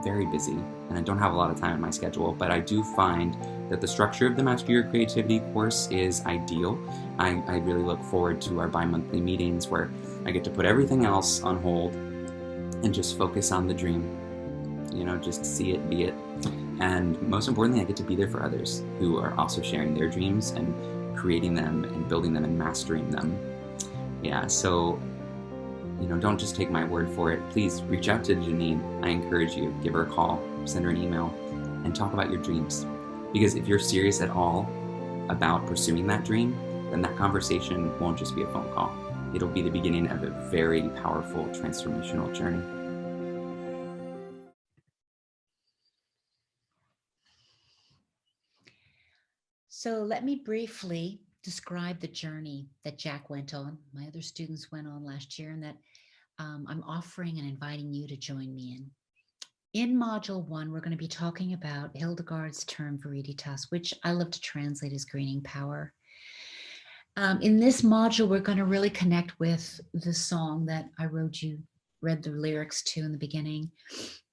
very busy, and I don't have a lot of time in my schedule, but I do find that the structure of the Master Your Creativity course is ideal. I really look forward to our bi-monthly meetings where I get to put everything else on hold and just focus on the dream. Just see it, be it. And most importantly, I get to be there for others who are also sharing their dreams and creating them and building them and mastering them. Yeah, so, don't just take my word for it. Please reach out to Janine. I encourage you, give her a call, send her an email, and talk about your dreams. Because if you're serious at all about pursuing that dream, then that conversation won't just be a phone call. It'll be the beginning of a very powerful transformational journey. So let me briefly describe the journey that Jack went on, my other students went on last year, and that I'm offering and inviting you to join me in. In Module 1, we're going to be talking about Hildegard's term Viriditas, which I love to translate as gaining power. In this module, we're going to really connect with the song that I read the lyrics to in the beginning,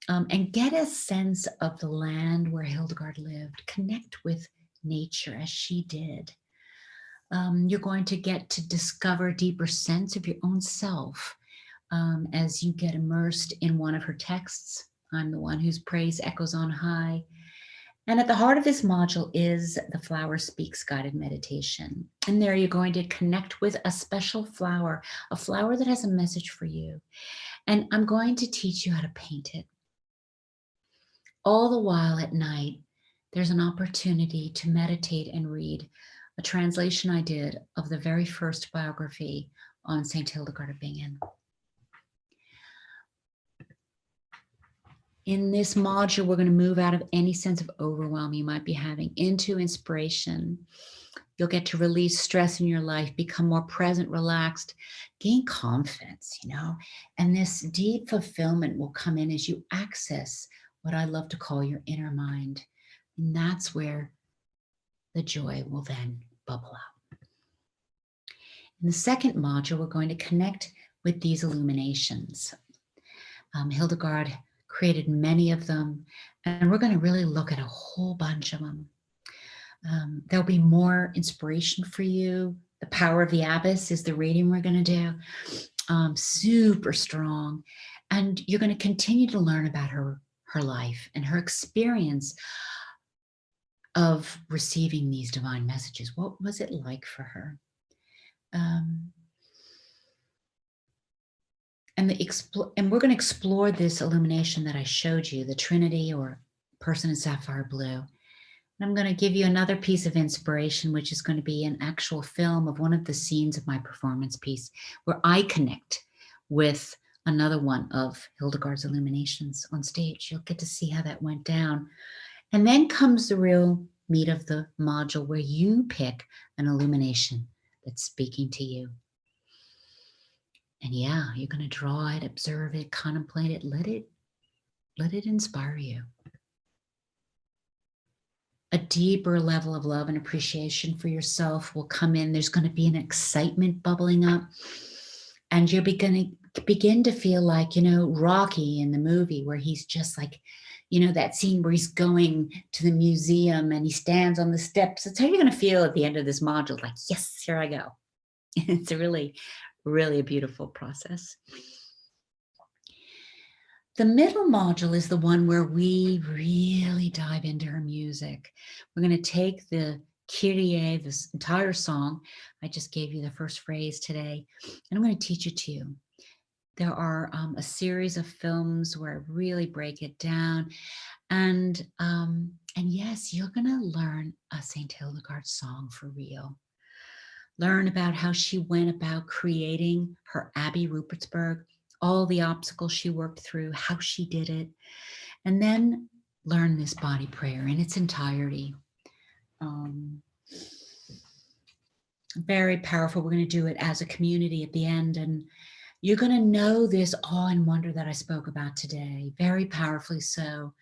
and get a sense of the land where Hildegard lived, connect with nature as she did. You're going to get to discover a deeper sense of your own self as you get immersed in one of her texts. I'm the one whose praise echoes on high. And at the heart of this module is the Flower Speaks guided meditation. And there you're going to connect with a special flower, a flower that has a message for you. And I'm going to teach you how to paint it. All the while at night, there's an opportunity to meditate and read a translation I did of the very first biography on St. Hildegard of Bingen. In this module, we're going to move out of any sense of overwhelm you might be having into inspiration. You'll get to release stress in your life, become more present, relaxed, gain confidence, and this deep fulfillment will come in as you access what I love to call your inner mind. And that's where the joy will then bubble out. In the second module, we're going to connect with these illuminations. Hildegard created many of them, and we're going to really look at a whole bunch of them. There'll be more inspiration for you. The Power of the Abyss is the reading we're going to do. Super strong. And you're going to continue to learn about her life and her experience of receiving these divine messages. What was it like for her? And we're going to explore this illumination that I showed you, the Trinity or Person in Sapphire Blue. And I'm going to give you another piece of inspiration, which is going to be an actual film of one of the scenes of my performance piece, where I connect with another one of Hildegard's illuminations on stage. You'll get to see how that went down. And then comes the real meat of the module, where you pick an illumination that's speaking to you. And yeah, you're going to draw it, observe it, contemplate it, let it inspire you. A deeper level of love and appreciation for yourself will come in. There's going to be an excitement bubbling up, and you're going to begin to feel like, Rocky in the movie, where he's just like, You know, that scene where he's going to the museum and he stands on the steps. That's how you're going to feel at the end of this module. Like, yes, here I go. It's a really, really a beautiful process. The middle module is the one where we really dive into her music. We're going to take the Kyrie, this entire song. I just gave you the first phrase today, and I'm going to teach it to you. There are a series of films where I really break it down. And yes, you're going to learn a St. Hildegard song for real. Learn about how she went about creating her Abbey Rupertsberg, all the obstacles she worked through, how she did it, and then learn this body prayer in its entirety. Very powerful. We're going to do it as a community at the end, and you're going to know this awe and wonder that I spoke about today, very powerfully so.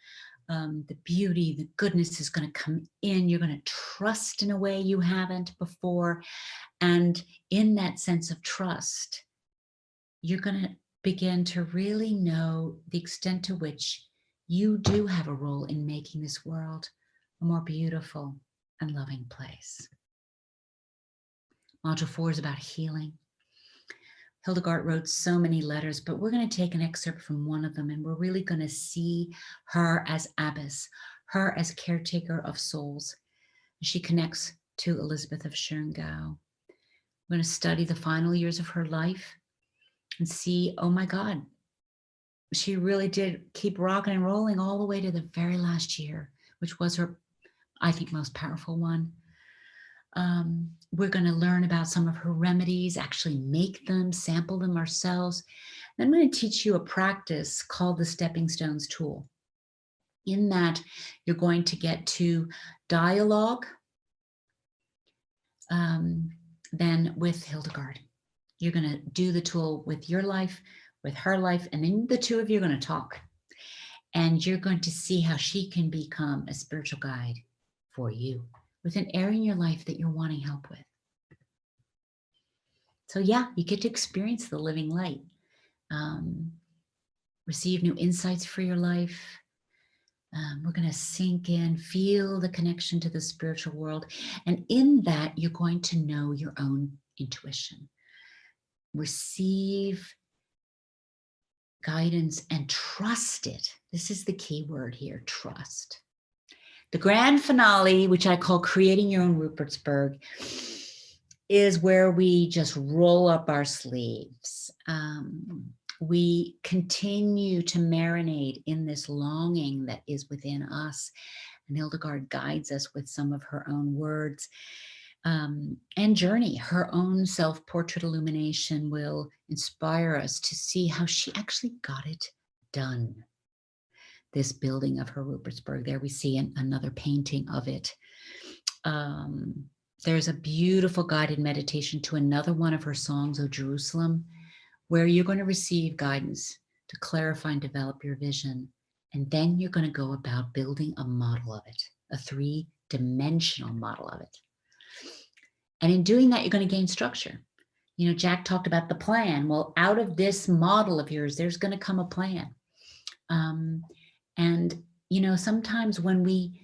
The beauty, the goodness is going to come in. You're going to trust in a way you haven't before. And in that sense of trust, you're going to begin to really know the extent to which you do have a role in making this world a more beautiful and loving place. Module 4 is about healing. Hildegard wrote so many letters, but we're going to take an excerpt from one of them, and we're really going to see her as abbess, her as caretaker of souls. She connects to Elizabeth of Schongau. We're going to study the final years of her life and see, oh my God, she really did keep rocking and rolling all the way to the very last year, which was her, I think, most powerful one. We're going to learn about some of her remedies, actually make them, sample them ourselves. Then I'm going to teach you a practice called the Stepping Stones tool. In that, you're going to get to dialogue then with Hildegard. You're going to do the tool with your life, with her life, and then the two of you are going to talk. And you're going to see how she can become a spiritual guide for you with an area in your life that you're wanting help with. So yeah, you get to experience the living light, receive new insights for your life. We're going to sink in, feel the connection to the spiritual world. And in that, you're going to know your own intuition. Receive guidance and trust it. This is the key word here, trust. The grand finale, which I call creating your own Rupertsberg, is where we just roll up our sleeves. We continue to marinate in this longing that is within us. And Hildegard guides us with some of her own words and journey. Her own self-portrait illumination will inspire us to see how she actually got it done. This building of her Rupertsberg, there we see another painting of it. There's a beautiful guided meditation to another one of her songs, O Jerusalem, where you're going to receive guidance to clarify and develop your vision. And then you're going to go about building a model of it, a 3-dimensional model of it. And in doing that, you're going to gain structure. You know, Jack talked about the plan. Well, out of this model of yours, there's going to come a plan. And, you know, sometimes when we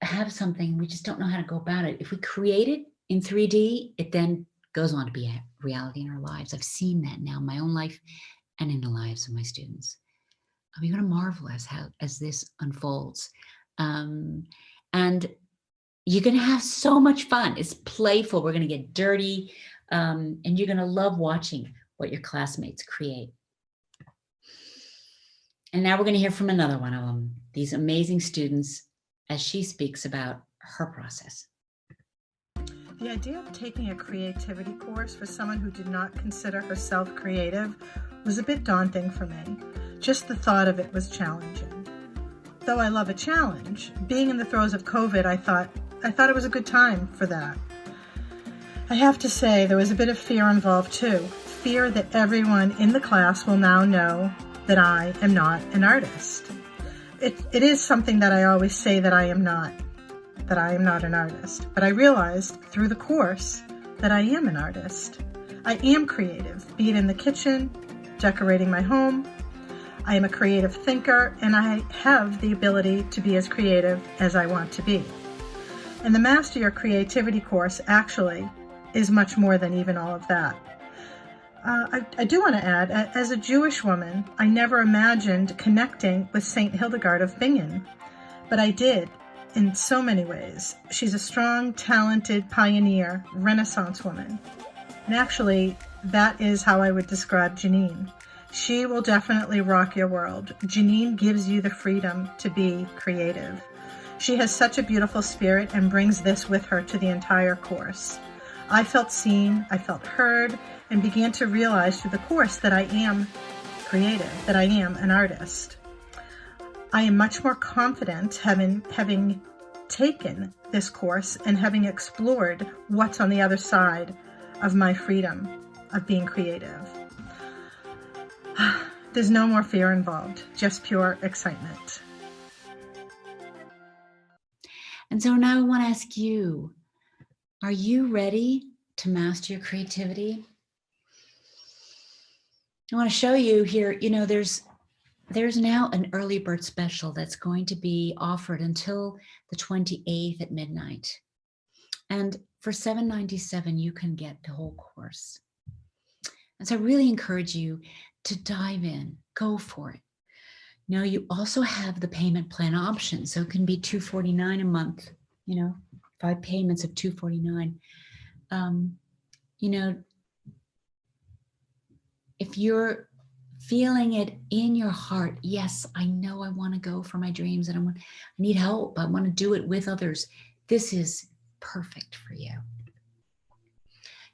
have something, we just don't know how to go about it. If we create it in 3D, it then goes on to be a reality in our lives. I've seen that now in my own life and in the lives of my students. You're going to marvel as this unfolds. And you're going to have so much fun. It's playful. We're going to get dirty. And you're going to love watching what your classmates create. And now we're going to hear from another one of them, these amazing students, as she speaks about her process. The idea of taking a creativity course for someone who did not consider herself creative was a bit daunting for me. Just the thought of it was challenging. Though I love a challenge, being in the throes of COVID, I thought it was a good time for that. I have to say there was a bit of fear involved too. Fear that everyone in the class will now know that I am not an artist. It is something that I always say that I am not an artist. But I realized through the course that I am an artist. I am creative, be it in the kitchen, decorating my home. I am a creative thinker, and I have the ability to be as creative as I want to be. And the Master Your Creativity course actually is much more than even all of that. I do want to add, as a Jewish woman, I never imagined connecting with Saint Hildegard of Bingen, but I did in so many ways. She's a strong, talented, pioneer, Renaissance woman. And actually, that is how I would describe Janine. She will definitely rock your world. Janine gives you the freedom to be creative. She has such a beautiful spirit and brings this with her to the entire course. I felt seen, I felt heard, and began to realize through the course that I am creative, that I am an artist. I am much more confident having taken this course and having explored what's on the other side of my freedom of being creative. There's no more fear involved, just pure excitement. And so now I want to ask you, are you ready to master your creativity? I want to show you here, there's now an early bird special that's going to be offered until the 28th at midnight. And for $7.97, you can get the whole course. And so I really encourage you to dive in, go for it. Now you also have the payment plan option. So it can be $249 a month, 5 payments of $249. If you're feeling it in your heart, yes, I know I want to go for my dreams and I need help. I want to do it with others. This is perfect for you.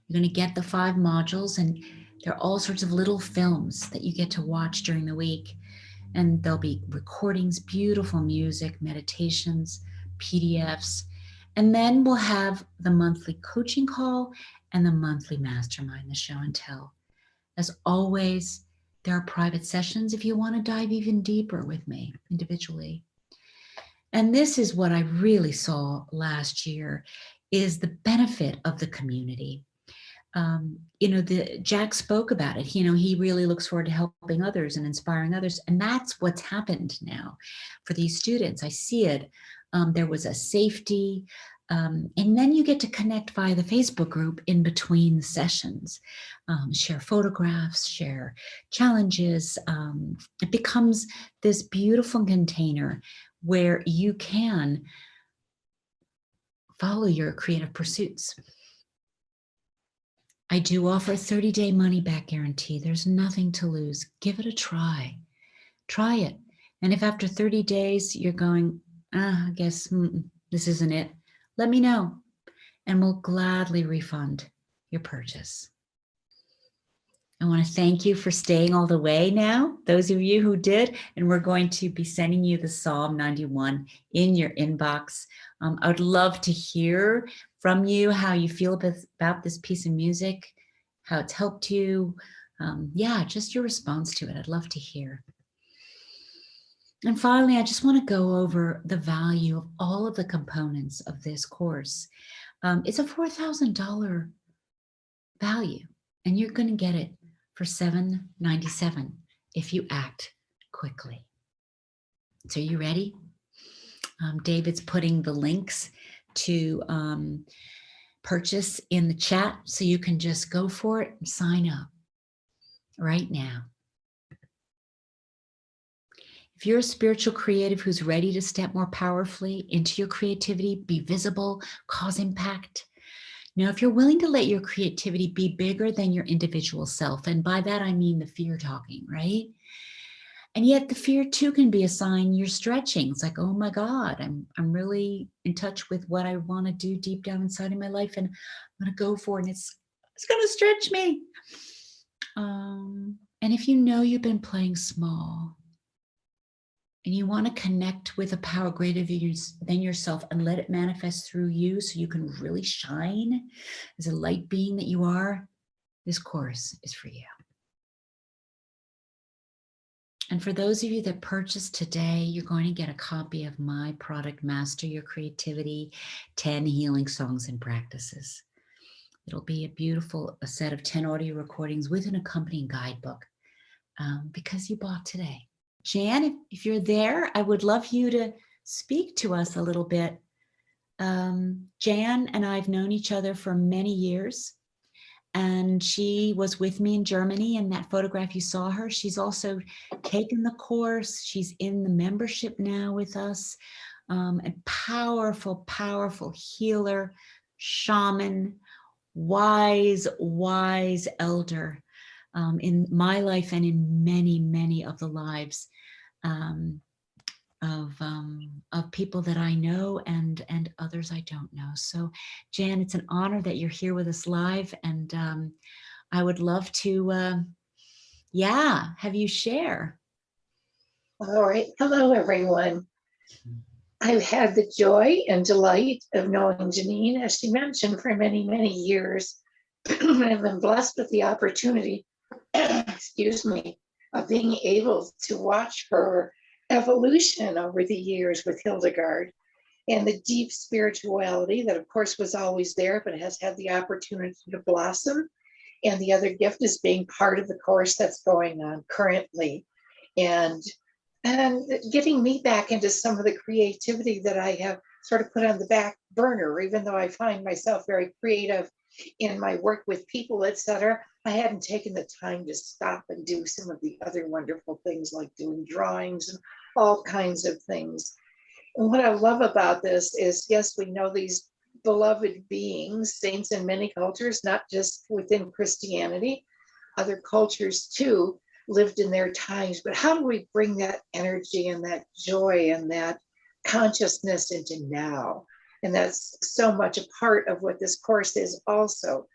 You're going to get the 5 modules, and there are all sorts of little films that you get to watch during the week. And there'll be recordings, beautiful music, meditations, PDFs. And then we'll have the monthly coaching call and the monthly mastermind, the show and tell. As always, there are private sessions if you want to dive even deeper with me individually. And this is what I really saw last year, is the benefit of the community. Jack spoke about it. He really looks forward to helping others and inspiring others. And that's what's happened now for these students. I see it. There was a safety, and then you get to connect via the Facebook group in between sessions, share photographs, share challenges. It becomes this beautiful container where you can follow your creative pursuits. I do offer a 30-day money-back guarantee. There's nothing to lose. Give it a try. Try it. And if after 30 days you're going, I guess this isn't it, let me know, and we'll gladly refund your purchase. I want to thank you for staying all the way now, those of you who did, and we're going to be sending you the Psalm 91 in your inbox. I would love to hear from you how you feel about this piece of music, how it's helped you. Just your response to it. I'd love to hear. And finally, I just want to go over the value of all of the components of this course. It's a $4,000 value, and you're going to get it for $797 if you act quickly. So you ready? David's putting the links to purchase in the chat, so you can just go for it and sign up right now. If you're a spiritual creative who's ready to step more powerfully into your creativity, be visible, cause impact. Now, if you're willing to let your creativity be bigger than your individual self, and by that I mean the fear talking, right? And yet the fear too can be a sign you're stretching. It's like, oh my God, I'm really in touch with what I want to do deep down inside of my life, and I'm going to go for it, and it's going to stretch me. And if you know you've been playing small, and you want to connect with a power greater than yourself and let it manifest through you so you can really shine as a light being that you are, this course is for you. And for those of you that purchased today, you're going to get a copy of my product, Master Your Creativity, 10 Healing Songs and Practices. It'll be a set of 10 audio recordings with an accompanying guidebook because you bought today. Jan, if you're there, I would love you to speak to us a little bit. Jan and I have known each other for many years, and she was with me in Germany. In that photograph you saw her. She's also taken the course. She's in the membership now with us. A powerful, powerful healer, shaman, wise elder in my life and in many, many of the lives of people that I know and others I don't know. So, Jan, it's an honor that you're here with us live, and I would love to, have you share. All right. Hello, everyone. I've had the joy and delight of knowing Janine, as she mentioned, for many, many years. I've been blessed with the opportunity, excuse me, of being able to watch her evolution over the years with Hildegard, and the deep spirituality that, of course, was always there, but has had the opportunity to blossom. And the other gift is being part of the course that's going on currently. And getting me back into some of the creativity that I have sort of put on the back burner, even though I find myself very creative in my work with people, etc. I hadn't taken the time to stop and do some of the other wonderful things like doing drawings and all kinds of things. And what I love about this is, yes, we know these beloved beings, saints in many cultures, not just within Christianity, other cultures too, lived in their times, but how do we bring that energy and that joy and that consciousness into now? And that's so much a part of what this course is also,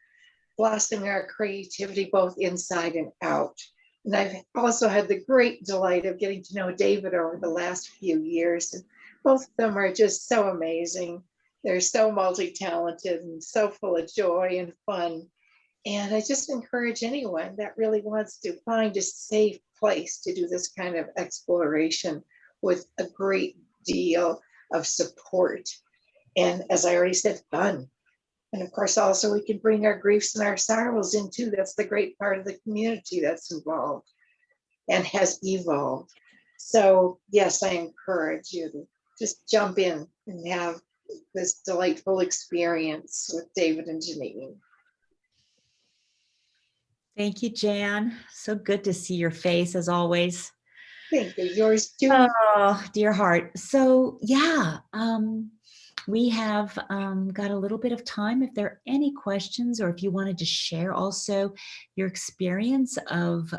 blossoming our creativity both inside and out. And I've also had the great delight of getting to know David over the last few years. And both of them are just so amazing. They're so multi-talented and so full of joy and fun. And I just encourage anyone that really wants to find a safe place to do this kind of exploration with a great deal of support. And as I already said, fun. And of course, also we can bring our griefs and our sorrows into. That's the great part of the community that's involved and has evolved. So yes, I encourage you to just jump in and have this delightful experience with David and Janine. Thank you, Jan. So good to see your face as always. Thank you. Yours too. Oh, dear heart. So we have got a little bit of time. If there are any questions, or if you wanted to share also your experience of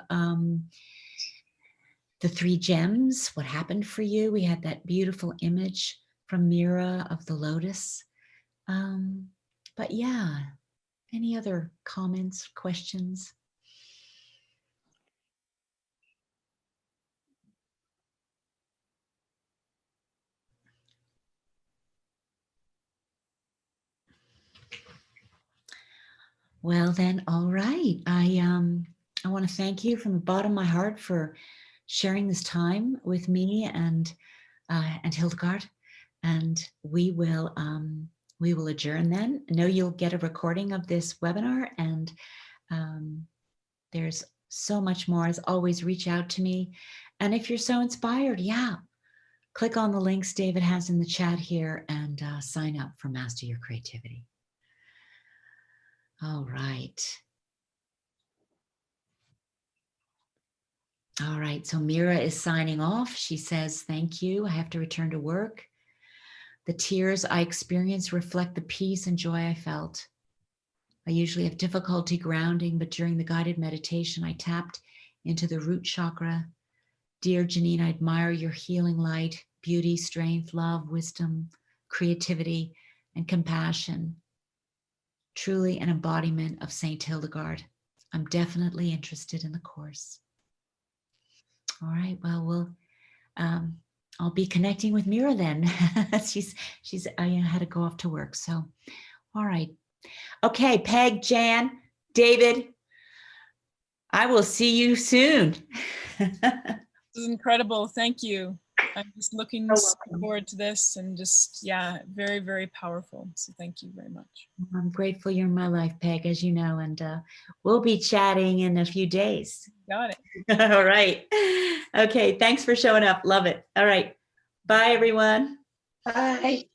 the 3 gems, what happened for you. We had that beautiful image from Mira of the lotus. But yeah, any other comments, questions? Well then, all right. I want to thank you from the bottom of my heart for sharing this time with me and Hildegard, and we will adjourn then. I know you'll get a recording of this webinar, and there's so much more. As always, reach out to me, and if you're so inspired, click on the links David has in the chat here and sign up for Master Your Creativity. All right. All right, so Mira is signing off. She says, thank you. I have to return to work. The tears I experienced reflect the peace and joy I felt. I usually have difficulty grounding, but during the guided meditation, I tapped into the root chakra. Dear Janine, I admire your healing light, beauty, strength, love, wisdom, creativity, and compassion. Truly an embodiment of Saint Hildegard. I'm definitely interested in the course. All right, well, I'll be connecting with Mira then. I had to go off to work. So, all right. Okay, Peg, Jan, David, I will see you soon. This is incredible. Thank you. I'm just looking You're welcome. forward to this, and just, yeah, very, very powerful. So thank you very much. I'm grateful you're in my life, Peg, as you know, and we'll be chatting in a few days. Got it. All right. Okay. Thanks for showing up. Love it. All right. Bye, everyone. Bye.